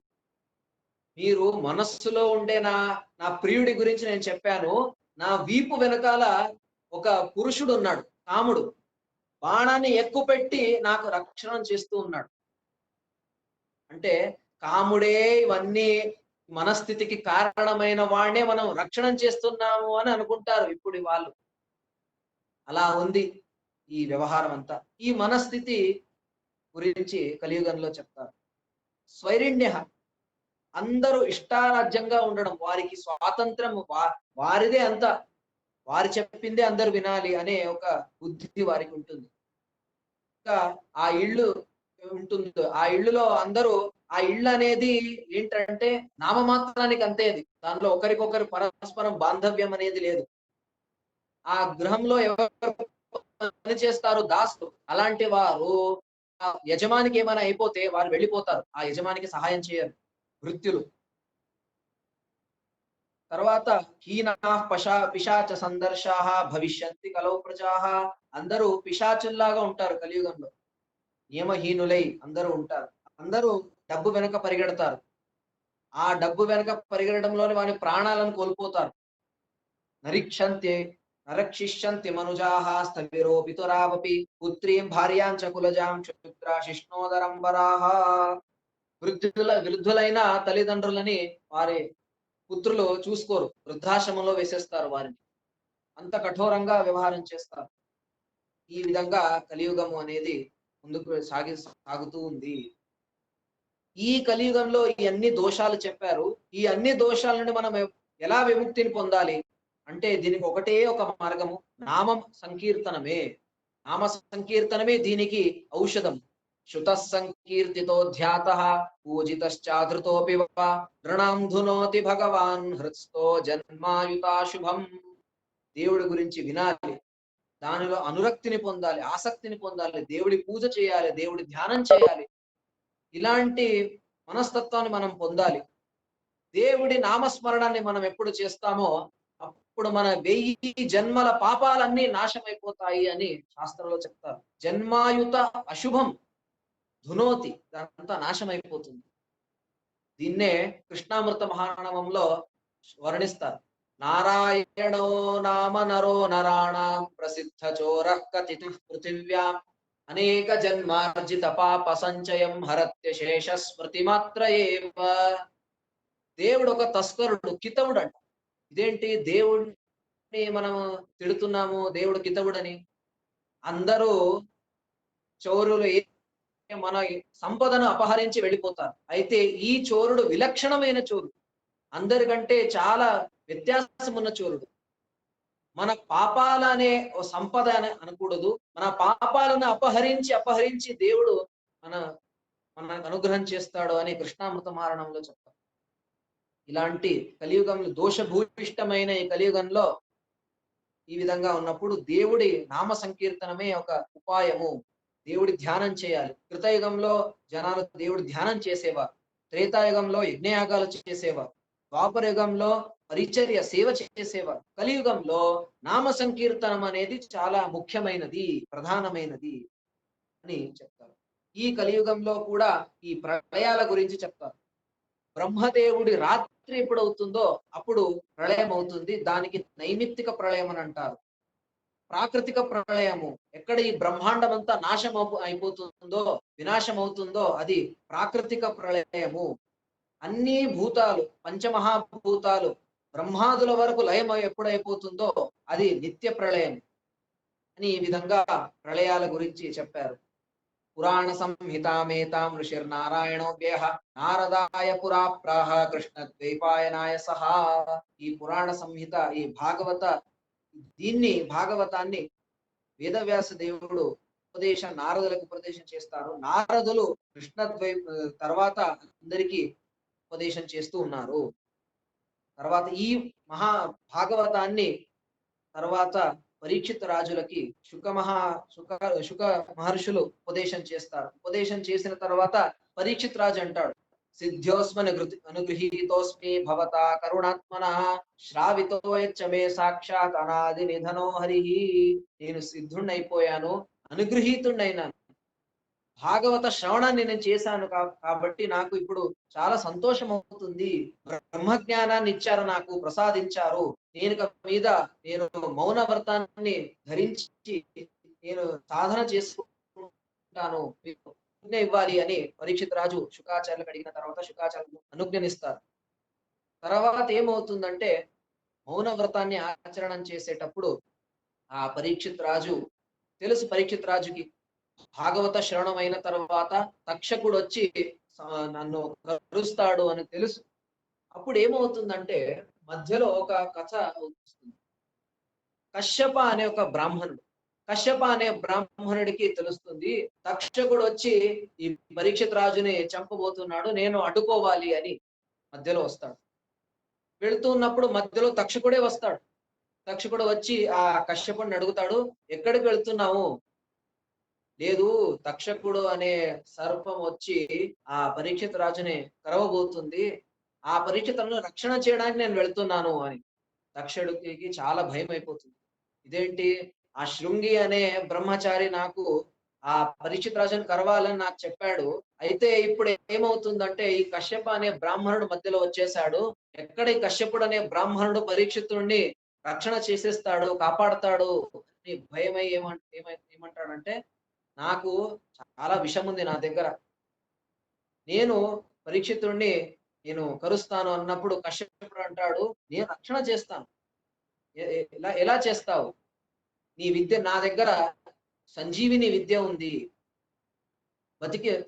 మీరు మనస్సులో ఉండే నా ప్రియుడి గురించి నేను చెప్పాను. నా వీపు వెనకాల ఒక పురుషుడున్నాడు. కాముడు. బాణాన్ని ఎక్కుపెట్టి నాకు రక్షణ చేస్తూ ఉన్నాడు. అంటే కాముడే ఇవన్నీ మనస్థితికి కారణమైన వాడినే మనం రక్షణ చేస్తున్నాము అని అనుకుంటారు ఇప్పుడు వాళ్ళు. అలా ఉంది ఈ వ్యవహారం అంతా. ఈ మనస్థితి గురించి కలియుగంలో చెప్తారు. స్వైరిణ్యః అందరూ ఇష్టారాజ్యంగా ఉండడం. వారికి స్వాతంత్రం వారిదే అంతా. వారు చెప్పిందే అందరూ వినాలి అనే ఒక బుద్ధి వారికి ఉంటుంది. ఇంకా ఆ ఇల్లు ఉంటుంది. ఆ ఇల్లులో అందరూ ఆ ఇల్లనేది ఏంటంటే నామమాత్రానికి అంతే అది. దాంట్లో ఒకరికొకరు పరస్పరం బాంధవ్యం అనేది లేదు. ఆ గృహంలో ఎవరు పని చేస్తారో దాసులు. అలాంటి వారు యజమానికి ఏమైనా అయిపోతే వారు వెళ్ళిపోతారు. ఆ యజమానికి సహాయం చేయరు. భృత్యులు. తర్వాత హీనాః పిశాచ సందర్శాః భవిష్యంతి కలౌ ప్రజాః అందరూ పిశాచుల్లాగా ఉంటారు కలియుగంలో. నియమహీనులై అందరూ ఉంటారు. అందరూ డబ్బు వెనక పరిగెడతారు. ఆ డబ్బు వెనక పరిగెడడంలోనే వాని ప్రాణాలను కోల్పోతారు. నరిక్షంతే నరక్షిష్యంతి మనుజాః స్థవిరో పితురావపి పుత్రీం భార్యాం చ కులజాం క్షుద్రా శిష్ణోదరంబరాః వృద్ధులైన తల్లిదండ్రులని వారి పుత్రులు చూసుకోరు. వృద్ధాశ్రమంలో వేసేస్తారు వారిని. అంత కఠోరంగా వ్యవహారం చేస్తారు. ఈ విధంగా కలియుగము అనేది ముందుకు సాగుతూ ఉంది. ఈ కలియుగంలో ఈ అన్ని దోషాలు చెప్పారు. ఈ అన్ని దోషాల నుండి మనం ఎలా విముక్తిని పొందాలి? అంటే దీనికి ఒకటే ఒక మార్గము. నామం సంకీర్తనమే. నామ సంకీర్తనమే దీనికి ఔషధం. శృతః సంకీర్తితో ధ్యాతః పూజితశ్చాధృతోపి వా నృణాం ధునోతి భగవాన్ హృత్స్థో జన్మాయుతాశుభం. దేవుడి గురించి వినాలి. దానిలో అనురక్తిని పొందాలి, ఆసక్తిని పొందాలి, దేవుడి పూజ చేయాలి, దేవుడి ధ్యానం చేయాలి. ఇలాంటి మనస్తత్వాన్ని మనం పొందాలి. దేవుడి నామస్మరణాన్ని మనం ఎప్పుడు చేస్తామో అప్పుడు మన 1000 జన్మల పాపాలన్నీ నాశమైపోతాయి అని శాస్త్రంలో చెప్తారు. జన్మాయుత అశుభం ధునోతి దానంతా నాశమైపోతుంది. దీన్నే కృష్ణామృత మహాణవంలో వర్ణిస్తారు. నారాయణో నామ నరో నరాణాం ప్రసిద్ధ చోరః కథితుః పృథివ్యాం అనేక జన్మార్జిత పాప సంచయం హరత్య శేష స్మృతి మాత్ర ఏవ. దేవుడు ఒక తస్కరుడు, కితవుడు అంట. ఇదేంటి దేవుడిని మనం తిడుతున్నాము దేవుడు కితవుడని? అందరూ చోరులు మన సంపదను అపహరించి వెళ్ళిపోతారు. అయితే ఈ చోరుడు విలక్షణమైన చోరుడు. అందరికంటే చాలా వ్యత్యాసం ఉన్న చోరుడు. మన పాపాలనే ఓ సంపద అని అనకూడదు. మన పాపాలను అపహరించి దేవుడు మన మనకు అనుగ్రహం చేస్తాడు అని కృష్ణామృత మారణంలో చెప్తారు. ఇలాంటి కలియుగంలో దోషభూయిష్టమైన ఈ కలియుగంలో ఈ విధంగా ఉన్నప్పుడు దేవుడి నామ సంకీర్తనమే ఒక ఉపాయము. దేవుడి ధ్యానం చేయాలి. కృతయుగంలో జనాలు దేవుడి ధ్యానం చేసేవారు. త్రేతాయుగంలో యజ్ఞయాగాలు చేసేవారు. ద్వాపర యుగంలో పరిచర్య సేవ చేసేవారు. కలియుగంలో నామ సంకీర్తనం అనేది చాలా ముఖ్యమైనది, ప్రధానమైనది అని చెప్తారు. ఈ కలియుగంలో కూడా ఈ ప్రళయాల గురించి చెప్తారు. బ్రహ్మదేవుడి రాత్రి ఎప్పుడవుతుందో అప్పుడు ప్రళయం అవుతుంది. దానికి నైమిత్తిక ప్రళయం అని అంటారు. ప్రాకృతిక ప్రళయము ఎక్కడ ఈ బ్రహ్మాండం అంతా నాశం అయిపోతుందో, వినాశం అవుతుందో అది ప్రాకృతిక ప్రళయము. అన్ని భూతాలు, పంచమహాభూతాలు బ్రహ్మాదుల వరకు లయం ఎప్పుడైపోతుందో అది నిత్య ప్రళయం అని ఈ విధంగా ప్రళయాల గురించి చెప్పారు. పురాణ సంహితామేతాం ఋషిర్నారాయణో వ్యః నారదాయ పురా ప్రాహ కృష్ణ ద్వైపాయనాయ సహా. ఈ పురాణ సంహిత, ఈ భాగవతాన్ని వేదవ్యాస దేవుడు నారదులకు ఉపదేశం చేస్తారు. నారదులు తర్వాత అందరికీ ఉపదేశం చేస్తూ ఉన్నారు. తర్వాత ఈ మహా భాగవతాన్ని తర్వాత పరీక్షిత్ రాజులకి శుక శుక మహర్షులు ఉపదేశం చేస్తారు. ఉపదేశం చేసిన తర్వాత పరీక్షిత్ రాజు అంటాడు, సిద్ధ్యోస్మని అనుగృహీతోస్మి భవతా కరుణాత్మనః శ్రావితో యచ్చ మే సాక్షాత్ అనాది నిధనో హరిః. నేను సిద్ధుణ్ణయిపోయాను, అనుగృహీతుణ్ణయినాను. భాగవత శ్రవణాన్ని నేను చేశాను కాబట్టి నాకు ఇప్పుడు చాలా సంతోషం అవుతుంది. బ్రహ్మజ్ఞానాన్ని ఇచ్చారు, నాకు ప్రసాదించారు. నేను ఇక మీద నేను మౌన వ్రతాన్ని ధరించి నేను సాధన చేసుకుంటాను. మీకు అనుజ్ఞ ఇవ్వాలి అని పరీక్షిత్ రాజు శుకాచార్యులకు అడిగిన తర్వాత శుకాచార్యులు అనుజ్ఞనిస్తారు. తర్వాత ఏమవుతుందంటే మౌన వ్రతాన్ని ఆచరణం చేసేటప్పుడు ఆ పరీక్షిత్ రాజు తెలుసు పరీక్షిత్ రాజుకి భాగవత శ్రవణం అయిన తర్వాత తక్షకుడు వచ్చి నన్ను కరుస్తాడు అని తెలుసు. అప్పుడు ఏమవుతుందంటే మధ్యలో ఒక కథ వస్తుంది. కశ్యప అనే ఒక బ్రాహ్మణుడు, కశ్యప అనే బ్రాహ్మణుడికి తెలుస్తుంది తక్షకుడు వచ్చి ఈ పరీక్షిత్ రాజుని చంపబోతున్నాడు, నేను అడ్డుకోవాలి అని మధ్యలో వస్తాడు. వెళ్తున్నప్పుడు మధ్యలో తక్షకుడే వస్తాడు. తక్షకుడు వచ్చి ఆ కశ్యపుడిని అడుగుతాడు, ఎక్కడికి వెళ్తున్నావు? లేదు, తక్షకుడు అనే సర్పం వచ్చి ఆ పరీక్షిత్ రాజుని కరవబోతుంది, ఆ పరీక్షితులను రక్షణ చేయడానికి నేను వెళ్తున్నాను అని. తక్షకుడికి చాలా భయం అయిపోతుంది. ఇదేంటి, ఆ శృంగి అనే బ్రహ్మచారి నాకు ఆ పరీక్షిత్ రాజుని కరవాలని నాకు చెప్పాడు. అయితే ఇప్పుడు ఏమవుతుందంటే ఈ కశ్యప అనే బ్రాహ్మణుడు మధ్యలో వచ్చేసాడు. ఎక్కడ ఈ కశ్యపుడు అనే బ్రాహ్మణుడు పరీక్షితుడిని రక్షణ చేసేస్తాడు, కాపాడతాడు అని భయమై ఏమంటాడంటే, నాకు చాలా విషం ఉంది నా దగ్గర, నేను పరీక్షితుడిని నేను కరుస్తాను అన్నప్పుడు కశ్యపుడు అంటాడు, నేను రక్షణ చేస్తాను. ఎలా చేస్తావు? నీ విద్య నా దగ్గర సంజీవిని విద్య ఉంది,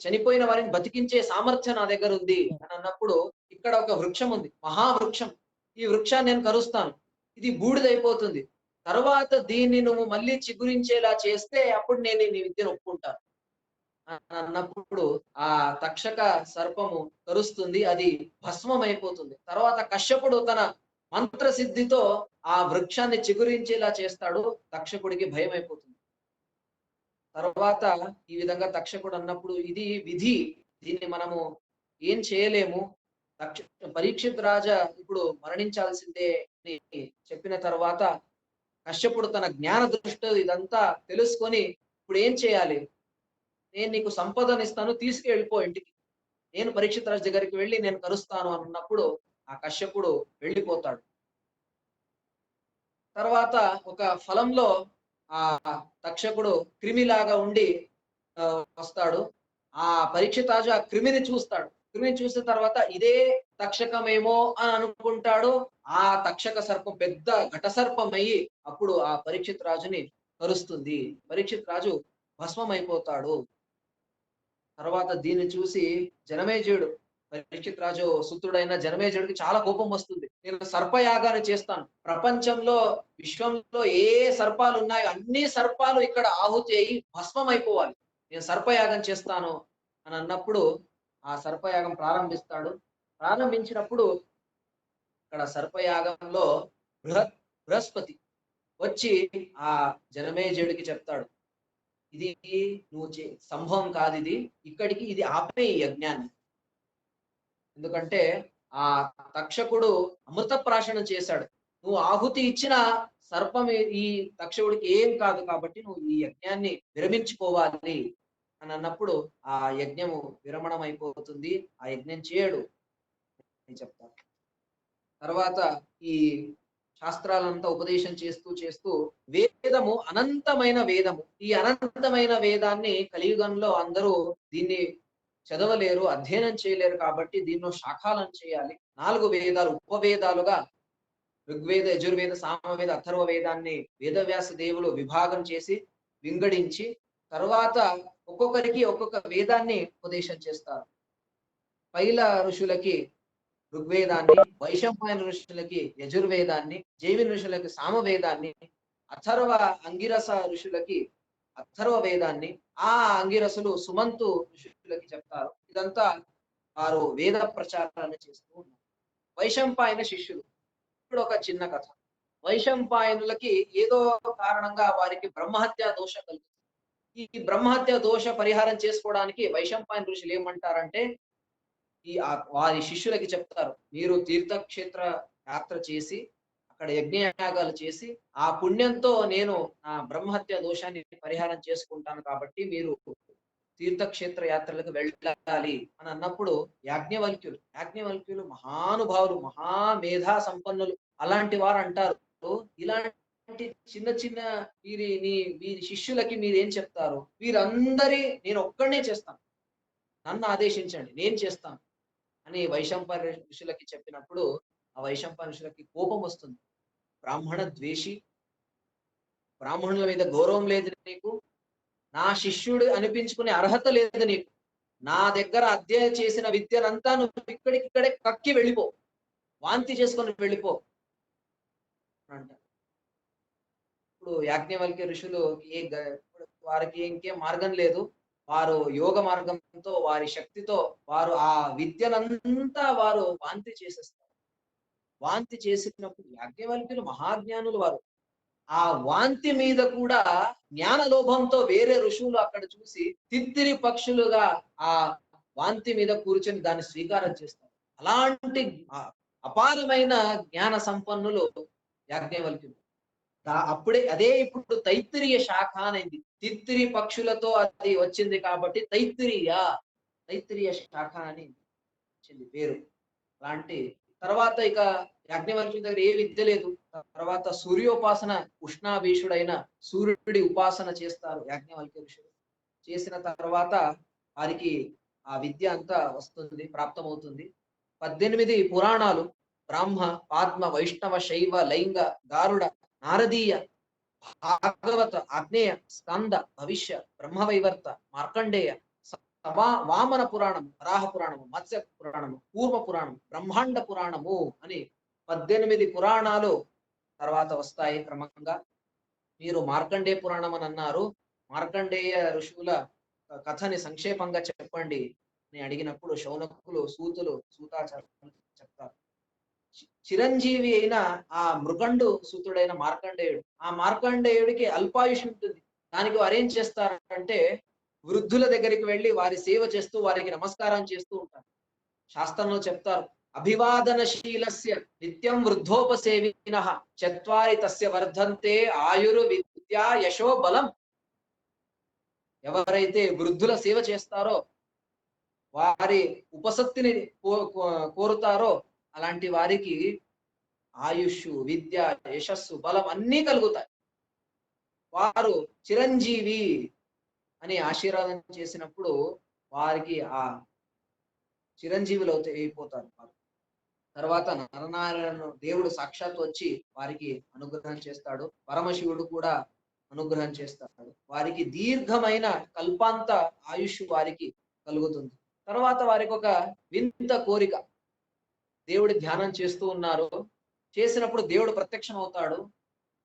చనిపోయిన వారిని బతికించే సామర్థ్యం నా దగ్గర ఉంది అని అన్నప్పుడు, ఇక్కడ ఒక వృక్షం ఉంది, మహావృక్షం, ఈ వృక్షాన్ని నేను కరుస్తాను, ఇది బూడిదైపోతుంది, తర్వాత దీన్ని నువ్వు మళ్ళీ చిగురించేలా చేస్తే అప్పుడు నేను నీ విద్యను ఒప్పుకుంటాను అన్నప్పుడు ఆ తక్షక సర్పము కరుస్తుంది, అది భస్మం అయిపోతుంది. తర్వాత కశ్యపుడు తన మంత్ర సిద్ధితో ఆ వృక్షాన్ని చిగురించేలా చేస్తాడు, తక్షకుడికి భయం అయిపోతుంది. తర్వాత ఈ విధంగా తక్షకుడు అన్నప్పుడు ఇది విధి, దీన్ని మనము ఏం చేయలేము, పరీక్షిత్ రాజా ఇప్పుడు మరణించాల్సిందే అని చెప్పిన తర్వాత కశ్యపుడు తన జ్ఞాన దృష్టి ఇదంతా తెలుసుకొని ఇప్పుడు ఏం చేయాలి, నేను నీకు సంపదనిస్తాను, తీసుకెళ్ళిపో ఇంటికి, నేను పరీక్షిత్ రాజు దగ్గరికి వెళ్ళి నేను కరుస్తాను అన్నప్పుడు ఆ కశ్యపుడు వెళ్ళిపోతాడు. తర్వాత ఒక ఫలంలో ఆ తక్షకుడు క్రిమిలాగా ఉండి వస్తాడు. ఆ పరీక్షిత్ రాజు ఆ క్రిమిని చూస్తాడు. క్రిమిని చూసిన తర్వాత ఇదే తక్షకమేమో అని అనుకుంటాడు. ఆ తక్షక సర్పం పెద్ద ఘట సర్పం అయ్యి అప్పుడు ఆ పరీక్షిత్ రాజుని కరుస్తుంది. పరీక్షిత్ రాజు భస్మం అయిపోతాడు. తర్వాత దీన్ని చూసి జనమేజయుడు, పరీక్షిత్ రాజు సుతుడైన జనమేజయుడికి చాలా కోపం వస్తుంది. నేను సర్పయాగాన్ని చేస్తాను, ప్రపంచంలో విశ్వంలో ఏ సర్పాలు ఉన్నాయో అన్ని సర్పాలు ఇక్కడ ఆహుతి అయ్యి భస్మం అయిపోవాలి, నేను సర్పయాగం చేస్తాను అని అన్నప్పుడు ఆ సర్పయాగం ప్రారంభిస్తాడు. ప్రారంభించినప్పుడు ఇక్కడ సర్పయాగంలో బృహస్పతి వచ్చి ఆ జనమేజయుడికి చెప్తాడు, ఇది నువ్వు సంభవం కాదు, ఇది ఇక్కడికి, ఇది ఆపే ఈ యజ్ఞాన్ని. ఎందుకంటే ఆ తక్షకుడు అమృత ప్రాశనం చేశాడు, నువ్వు ఆహుతి ఇచ్చిన సర్పం ఈ తక్షకుడికి ఏం కాదు, కాబట్టి నువ్వు ఈ యజ్ఞాన్ని విరమించుకోవాలి అని అన్నప్పుడు ఆ యజ్ఞము విరమణం అయిపోతుంది, ఆ యజ్ఞం చేయడు అని చెప్తారు. తర్వాత ఈ శాస్త్రాలంతా ఉపదేశం చేస్తూ చేస్తూ వేదము అనంతమైన వేదము, ఈ అనంతమైన వేదాన్ని కలియుగంలో అందరూ దీన్ని చదవలేరు, అధ్యయనం చేయలేరు, కాబట్టి దీనిలో శాఖాలను చేయాలి. 4 వేదాలు ఉపవేదాలుగా ఋగ్వేద, యజుర్వేద, సామవేద, అథర్వ వేదాన్ని వేదవ్యాస దేవులు విభాగం చేసి వింగడించి తర్వాత ఒక్కొక్కరికి ఒక్కొక్క వేదాన్ని ఉపదేశం చేస్తారు. పైల ఋషులకి ఋగ్వేదాన్ని, వైశంపాయన ఋషులకి యజుర్వేదాన్ని, జైమిన ఋషులకి సామవేదాన్ని, అథర్వ అంగిరస ఋషులకి అథర్వ వేదాన్ని, ఆ అంగిరసులు సుమంతు ఋషులకి చెప్తారు. ఇదంతా వారు వేద ప్రచారాన్ని చేస్తూ ఉన్నారు. వైశంపాయన శిష్యులు. ఇప్పుడు ఒక చిన్న కథ. వైశంపాయనులకి ఏదో కారణంగా వారికి బ్రహ్మహత్య దోషం కలుగుతుంది. ఈ బ్రహ్మహత్య దోష పరిహారం చేసుకోవడానికి వైశంపాయన ఋషులు ఏమంటారంటే, వారి శిష్యులకి చెప్తారు. మీరు తీర్థక్షేత్ర యాత్ర చేసి, అక్కడ యజ్ఞయాగాలు చేసి, ఆ పుణ్యంతో నేను నా బ్రహ్మహత్య దోషాన్ని పరిహారం చేసుకుంటాను కాబట్టి మీరు తీర్థక్షేత్ర యాత్రలకు వెళ్ళాలి అని అన్నప్పుడు యాజ్ఞవల్క్యులు మహానుభావులు, మహామేధా సంపన్నులు. అలాంటి వారు అంటారు, ఇలాంటి చిన్న చిన్న వీరి శిష్యులకి మీరేం చెప్తారు? నేను ఒక్కడినే చేస్తాను. నన్ను ఆదేశించండి, నేను చేస్తాను అని వైశంపాయన ఋషులకి చెప్పినప్పుడు, ఆ వైశంపాయన ఋషులకి కోపం వస్తుంది. బ్రాహ్మణ ద్వేషి, బ్రాహ్మణుల మీద గౌరవం లేదు నీకు, నా శిష్యుడు అనిపించుకునే అర్హత లేదు నీకు. నా దగ్గర అధ్యయనం చేసిన విద్యనంతా నువ్వు ఇక్కడికిక్కడే కక్కి వెళ్ళిపో, వాంతి చేసుకొని వెళ్ళిపో అంట. ఇప్పుడు యాజ్ఞవల్క్య ఋషులు వారికి ఇంకేం మార్గం లేదు. వారు యోగ మార్గంతో, వారి శక్తితో వారు ఆ విద్యనంతా వారు వాంతి చేసేస్తారు. వాంతి చేసినప్పుడు యాజ్ఞవల్క్యులు మహాజ్ఞానులు వారు. ఆ వాంతి మీద కూడా జ్ఞాన లోభంతో వేరే ఋషులు అక్కడ చూసి తిత్తిరి పక్షులుగా ఆ వాంతి మీద కూర్చొని దాన్ని స్వీకారం చేస్తారు. అలాంటి అపారమైన జ్ఞాన సంపన్నులు యాజ్ఞవల్క్యులు. అప్పుడే అదే ఇప్పుడు తైత్తిరీయ శాఖ అనేది. తిత్తిరి పక్షులతో అది వచ్చింది కాబట్టి తైత్తిరీయ శాఖ అని వచ్చింది పేరు. అలాంటి తర్వాత ఇక యాజ్ఞవల్క్యుని దగ్గర ఏ విద్య లేదు. తర్వాత సూర్యోపాసన, ఉష్ణాభీషుడైన సూర్యుడి ఉపాసన చేస్తారు యాజ్ఞవల్క్య ఋషులు. చేసిన తర్వాత వారికి ఆ విద్య అంతా వస్తుంది, ప్రాప్తమవుతుంది. 18 పురాణాలు బ్రాహ్మ, పాద్మ, వైష్ణవ, శైవ, లైంగ, గారుడ, నారదీయ, భాగవత, ఆగ్నేయ, స్కంద, భవిష్య, బ్రహ్మవైవర్త, మార్కండేయ, వామన పురాణము, వరాహ పురాణము, మత్స్య పురాణము, పూర్వ పురాణము, బ్రహ్మాండ పురాణము అని 18 పురాణాలు తర్వాత వస్తాయి క్రమంగా. మీరు మార్కండేయ పురాణం అని అన్నారు. మార్కండేయ ఋషుల కథని సంక్షేపంగా చెప్పండి అని అడిగినప్పుడు శౌనకులు, సూతాచార్యులు చెప్తారు. చిరంజీవి అయిన ఆ మృగండు సూతుడైన మార్కండేయుడు, ఆ మార్కండేయుడికి అల్పాయుష్ ఉంటుంది. దానికి వారు ఏం చేస్తారంటే, వృద్ధుల దగ్గరికి వెళ్ళి వారి సేవ చేస్తూ వారికి నమస్కారం చేస్తూ ఉంటారు. శాస్త్రంలో చెప్తారు, అభివాదనశీలస్య నిత్యం వృద్ధోపసేవినః చత్వారి తస్య వర్ధంతే ఆయురు విద్యా యశో బలం. ఎవరైతే వృద్ధుల సేవ చేస్తారో, వారి ఉపసక్తిని కోరుతారో, అలాంటి వారికి ఆయుష్, విద్య, యశస్సు, బలం అన్నీ కలుగుతాయి. వారు చిరంజీవి అని ఆశీర్వాదం చేసినప్పుడు వారికి ఆ చిరంజీవులు అయిపోతారు. తర్వాత నరనారాయణ దేవుడు సాక్షాత్ వచ్చి వారికి అనుగ్రహం చేస్తాడు. పరమశివుడు కూడా అనుగ్రహం చేస్తాడు. వారికి దీర్ఘమైన కల్పాంత ఆయుష్ వారికి కలుగుతుంది. తర్వాత వారికి ఒక వింత కోరిక. దేవుడి ధ్యానం చేస్తూ ఉన్నారు. చేసినప్పుడు దేవుడు ప్రత్యక్షం అవుతాడు.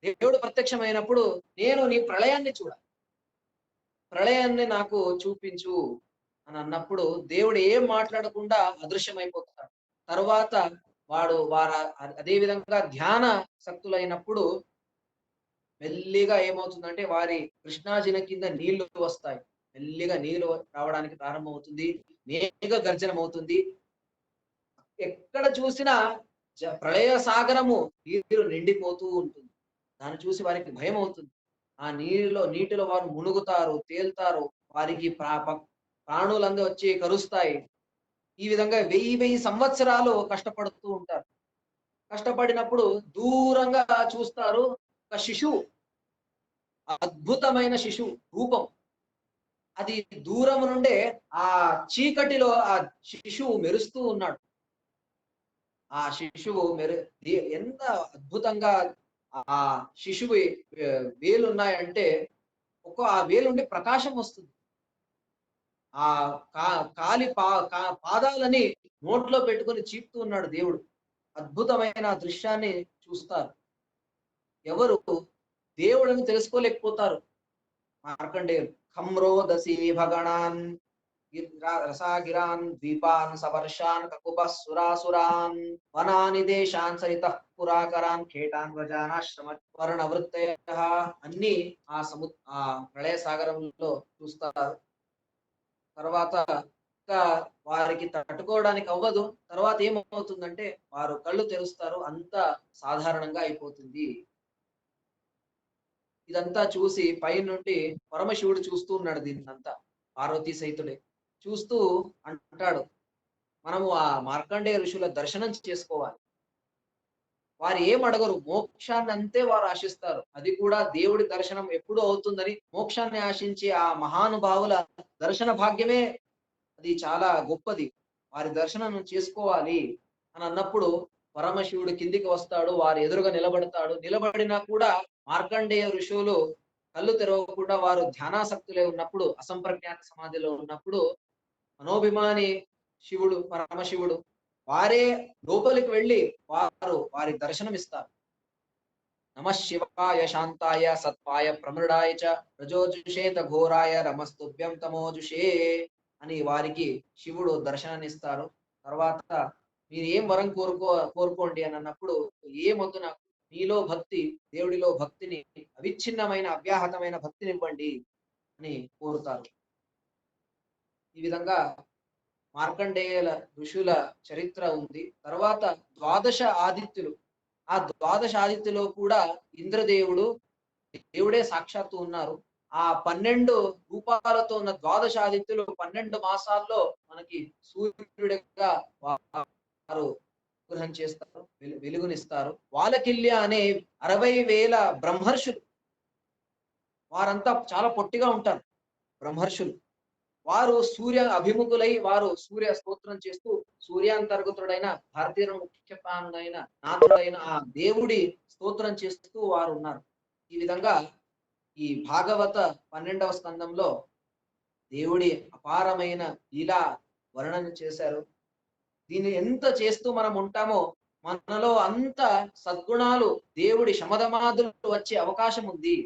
దేవుడు ప్రత్యక్షమైనప్పుడు నేను నీ ప్రళయాన్ని చూడాలి, ప్రళయాన్ని నాకు చూపించు అని అన్నప్పుడు దేవుడు ఏం మాట్లాడకుండా అదృశ్యమైపోతాడు. తర్వాత అదే విధంగా ధ్యాన శక్తులైనప్పుడు మెల్లిగా ఏమవుతుందంటే వారి కృష్ణాజిన కింద నీళ్లు వస్తాయి. మెల్లిగా నీళ్లు రావడానికి ప్రారంభమవుతుంది. మేఘ గర్జనం అవుతుంది. ఎక్కడ చూసినా ప్రళయ సాగరము నీరు నిండిపోతూ ఉంటుంది. దాన్ని చూసి వారికి భయం అవుతుంది. ఆ నీటిలో వారు మునుగుతారు, తేల్తారు. వారికి ప్రాణులందరూ వచ్చి కరుస్తాయి. ఈ విధంగా 1000 సంవత్సరాలు కష్టపడుతూ ఉంటారు. కష్టపడినప్పుడు దూరంగా చూస్తారు, ఒక శిశువు, అద్భుతమైన శిశువు రూపం. అది దూరం నుండే ఆ చీకటిలో ఆ శిశువు మెరుస్తూ ఉన్నాడు. ఆ శిశువు ఎంత అద్భుతంగా ఆ శిశువు వేలు ఉన్నాయంటే ఆ వేలు నుండి ప్రకాశం వస్తుంది. ఆ కాలి పాదాలని నోట్లో పెట్టుకొని చీపుతూ ఉన్నాడు దేవుడు. అద్భుతమైన దృశ్యాన్ని చూస్తారు. ఎవరు దేవుడిని తెలుసుకోలేకపోతారు. మార్కండేయుడు ఖమ్రోదసి భగణాన్ రసాగిరాన్ ద్వీపాన్ సవర్షాన్ కకుపః సురాసురాన్ వనాని దేశాన్ సరితః పురాకరాన్ ఖేటాన్ వ్రజానాశ్రమ వర్ణవృత్తయః అన్ని ఆ ప్రళయ సాగరంలో చూస్తారు. తర్వాత ఇంకా వారికి తట్టుకోవడానికి అవ్వదు. తర్వాత ఏమవుతుందంటే వారు కళ్ళు తెరుస్తారు. అంతా సాధారణంగా అయిపోతుంది. ఇదంతా చూసి పైనుండి పరమశివుడు చూస్తూ ఉన్నాడు దీన్నంతా. పార్వతీ సహితుడే. చూస్తూ అంటాడు, మనము ఆ మార్కండేయ ఋషుల దర్శనం చేసుకోవాలి. వారు ఏం అడగరు. మోక్షాన్ని అంతే వారు ఆశిస్తారు. అది కూడా దేవుడి దర్శనం ఎప్పుడు అవుతుందని మోక్షాన్ని ఆశించే ఆ మహానుభావుల దర్శన భాగ్యమే అది చాలా గొప్పది. వారి దర్శనం చేసుకోవాలి అని అన్నప్పుడు పరమశివుడు కిందికి వస్తాడు. వారి ఎదురుగా నిలబడతాడు. నిలబడినా కూడా మార్కండేయ ఋషులు కళ్ళు తెరవకుండా వారు ధ్యానాసక్తులై ఉన్నప్పుడు, అసంప్రజ్ఞాత సమాధిలో ఉన్నప్పుడు మనోభిమాని శివుడు, పరమశివుడు వారే లోపలికి వెళ్ళి వారి దర్శనం ఇస్తారు. నమ శివాయ శాంతాయ సత్పాయ ప్రమృడాయ చ రజోజుషేత ఘోరాయ రమస్తుభ్యం తమోజుషే అని వారికి శివుడు దర్శనాన్నిస్తారు. తర్వాత మీరు ఏం వరం కోరుకోండి అని అన్నప్పుడు ఏమొద్దు నాకు, మీలో భక్తి, దేవుడిలో భక్తిని, అవిచ్ఛిన్నమైన అవ్యాహతమైన భక్తిని ఇవ్వండి అని కోరుతారు. ఈ విధంగా మార్కండేయుల ఋషుల చరిత్ర ఉంది. తర్వాత ద్వాదశ ఆదిత్యులు, ఆ ద్వాదశ ఆదిత్యులో కూడా ఇంద్రదేవుడు దేవుడే సాక్షాత్తు ఉన్నారు. ఆ 12 రూపాలతో ఉన్న ద్వాదశ ఆదిత్యులు 12 మాసాల్లో మనకి సూర్యుడిగా వారు అనుగ్రహం చేస్తారు, వెలుగునిస్తారు. వాలకిల్య అనే 60,000 బ్రహ్మర్షులు, వారంతా చాలా పొట్టిగా ఉంటారు బ్రహ్మర్షులు. వారు సూర్య అభిముఖులై వారు సూర్య స్తోత్రం చేస్తూ సూర్యాంతర్గతుడైన భారతీయ ముఖ్యపానుడైన నాథుడైన ఆ దేవుడి స్తోత్రం చేస్తూ వారు ఉన్నారు. ఈ విధంగా ఈ భాగవత 12వ స్కందంలో దేవుడి అపారమైన లీలా వర్ణన చేశారు. దీన్ని ఎంత చేస్తూ మనం ఉంటామో మనలో అంత సద్గుణాలు, దేవుడి శమధమాదులు వచ్చే అవకాశం ఉంది.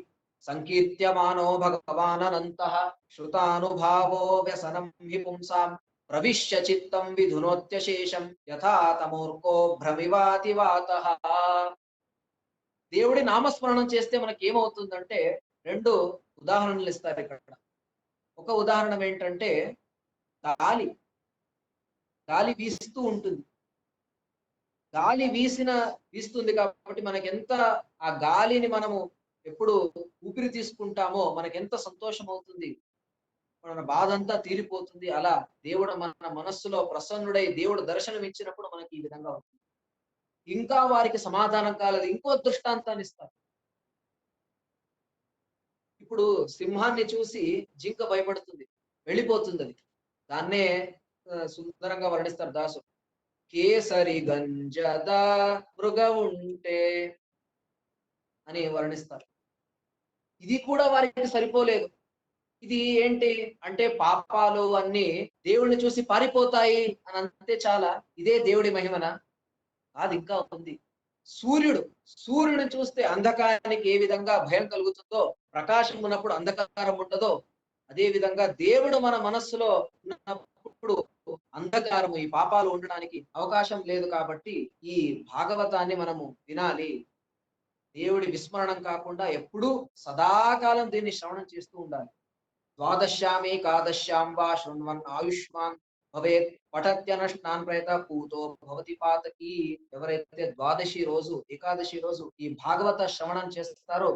సంకీర్త్యమానో భగవాననంతః శ్రుతానుభావో వ్యసనం విపుంసాం ప్రవిశ్య చిత్తం విధునోత్యశేషం యథా తమూర్కో భ్రమివాతివాతః. దేవుడి నామస్మరణం చేస్తే మనకి ఏమవుతుందంటే 2 ఉదాహరణలు ఇస్తారు ఇక్కడ. ఒక ఉదాహరణ ఏంటంటే గాలి గాలి వీస్తూ ఉంటుంది. గాలి వీస్తుంది కాబట్టి మనకెంత ఆ గాలిని మనము ఎప్పుడు ఊపిరి తీసుకుంటామో మనకెంత సంతోషం అవుతుంది. మన బాధ అంతా తీరిపోతుంది. అలా దేవుడు మన మనస్సులో ప్రసన్నుడై దేవుడు దర్శనం ఇచ్చినప్పుడు మనకి ఈ విధంగా ఉంటుంది. ఇంకా వారికి సమాధానం కాలేదు. ఇంకో దృష్టాంతాన్ని ఇస్తారు. ఇప్పుడు సింహాన్ని చూసి జింక భయపడుతుంది. వెళ్ళిపోతుందది. దాన్నే సుందరంగా వర్ణిస్తారు దాసు. కేసరి గంజద మృగవుంటే అని వర్ణిస్తారు. ఇది కూడా వారికి సరిపోలేదు. ఇది ఏంటి అంటే పాపాలు అన్నీ దేవుడిని చూసి పారిపోతాయి అని అంతే చాలా. ఇదే దేవుడి మహిమనా? కాదు, ఇంకా ఉంది. సూర్యుడు, సూర్యుడిని చూస్తే అంధకారానికి ఏ విధంగా భయం కలుగుతుందో, ప్రకాశం ఉన్నప్పుడు అంధకారం ఉండదో, అదే విధంగా దేవుడు మన మనస్సులో ఉన్నప్పుడు అంధకారము, ఈ పాపాలు ఉండడానికి అవకాశం లేదు. కాబట్టి ఈ భాగవతాన్ని మనము వినాలి. దేవుడి విస్మరణం కాకుండా ఎప్పుడూ సదాకాలం దీన్ని శ్రవణం చేస్తూ ఉండాలి. ద్వాదశ్యామేకాదశ్యాం వా శృణ్వన్ ఆయుష్మాన్ భవేత్ పఠత్యనష్టాన్ ప్రయత పూతో భవతి పాతకి. ఎవరైతే ద్వాదశి రోజు, ఏకాదశి రోజు ఈ భాగవత శ్రవణం చేస్తారో,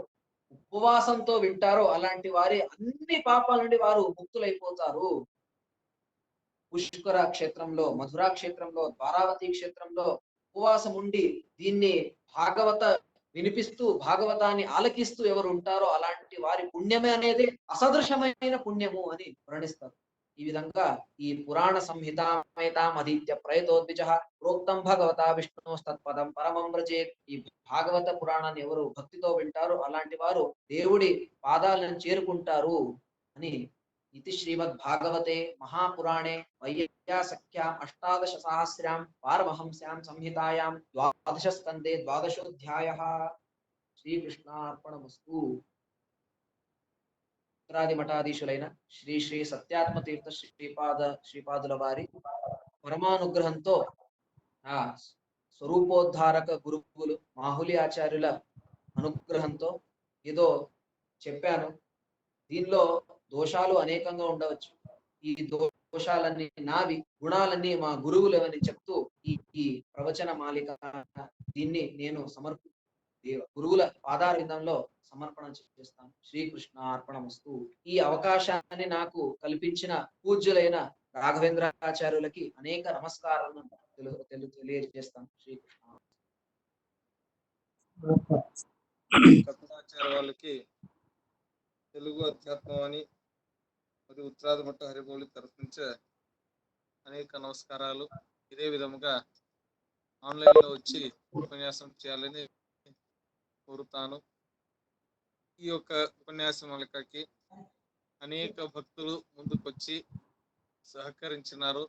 ఉపవాసంతో వింటారో అలాంటి వారి అన్ని పాపాల నుండి వారు ముక్తులైపోతారు. పుష్కర క్షేత్రంలో, మధురా క్షేత్రంలో, ద్వారావతి క్షేత్రంలో ఉపవాసం ఉండి దీన్ని భాగవత వినిపిస్తూ భాగవతాన్ని ఆలకిస్తూ ఎవరు ఉంటారో అలాంటి వారి పుణ్యమే అనేది అసదృశమైన పుణ్యము అని వర్ణిస్తారు. ఈ విధంగా ఈ పురాణ సంహితామహితామధీత్య ప్రయతోద్విజ ప్రోక్తం భగవత విష్ణుస్తత్పదం పరమం వ్రజేత్. ఈ భాగవత పురాణాన్ని ఎవరు భక్తితో వింటారో అలాంటి వారు దేవుడి పాదాలను చేరుకుంటారు అని इति श्रीमद्भागवते महापुराणे वैयासख्याम् अष्टादश सहस्रां पारमहंस्यां संहितायां द्वादश स्कन्धे द्वादशोऽध्यायः। श्रीकृष्णार्पणमस्तु। ఉత్తరాది మఠాధీశులైన శ్రీ శ్రీ సత్యాత్మ తీర్థ శ్రీపాదుల వారి పరమానుగ్రహంతో ఆ స్వరూపోద్ధారక గురువులు మాహులి ఆచార్యుల అనుగ్రహంతో ఏదో చెప్పాను. దీనిలో దోషాలు అనేకంగా ఉండవచ్చు. ఈ దోషాలన్నీ నావి, గుణాలన్నీ మా గురువులవని చెప్తూ ఈ ఈ ప్రవచన మాలిక దీన్ని నేను గురువుల పాదారవిందంలో సమర్పణ చేస్తాను. శ్రీకృష్ణ అర్పణమస్తు. ఈ అవకాశాన్ని నాకు కల్పించిన పూజ్యులైన రాఘవేంద్రాచార్యులకి అనేక నమస్కారాలను తెలియజేస్తాను. శ్రీకృష్ణ. కపిలాచార్య వాళ్ళకి తెలుగు అధ్యాత్మవాణి మరియు ఉత్తరాది మట్ట హరిమౌళి తరఫు నుంచే అనేక నమస్కారాలు. ఇదే విధముగా ఆన్లైన్లో వచ్చి ఉపన్యాసం చేయాలని కోరుతాను. ఈ యొక్క ఉపన్యాసం మాలికకి అనేక భక్తులు ముందుకొచ్చి సహకరించినారు.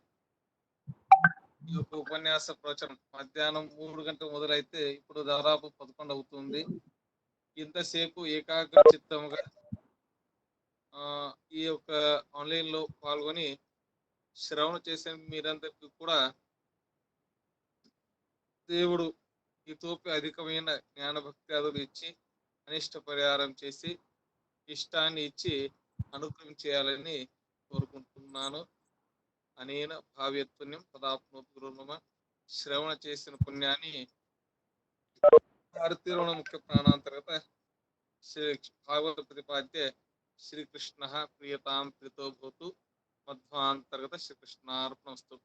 ఈ యొక్క ఉపన్యాస ప్రవచనం మధ్యాహ్నం 3 గంటలు మొదలైతే ఇప్పుడు దాదాపు 11 అవుతుంది. ఇంతసేపు ఏకాగ్ర చిత్తముగా ఈ యొక్క ఆన్లైన్ లో పాల్గొని శ్రవణ చేసే మీరందరికీ కూడా దేవుడు ఇతోపి అధికమైన జ్ఞానభక్తి అదులు ఇచ్చి అనిష్ట పరిహారం చేసి ఇష్టాన్ని ఇచ్చి అనుగ్రహం చేయాలని కోరుకుంటున్నాను. అనేన భావ్యత్పుణ్యం పదాప్నోత్ గురునమ. శ్రవణ చేసిన పుణ్యాన్ని భారతీయ ముఖ్య ప్రాణాంతర్గత శ్రీ భాగవత ప్రతిపాద్య శ్రీకృష్ణ ప్రియతాం ప్రీతో భూతు మధ్వాంతర్గత శ్రీకృష్ణార్పణమస్తు.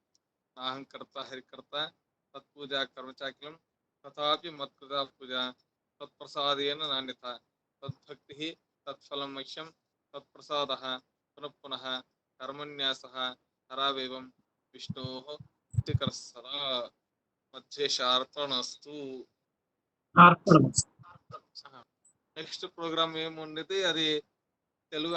నాహంకర్త హరికర్త తత్పూజా కర్మచాకిలం తథాపి మత్కృత పూజ తత్ప్రసాదేన నాణ్యత తద్భక్తి తత్ఫలం మహ్యం తత్ప్రసాద పునః పునః కర్మన్యాస హరావేవం విష్ణో స్థికరస్సరా మధ్యేశార్పణస్తు. నెక్స్ట్ ప్రోగ్రామ్ ఏముండేది అది తెలుగు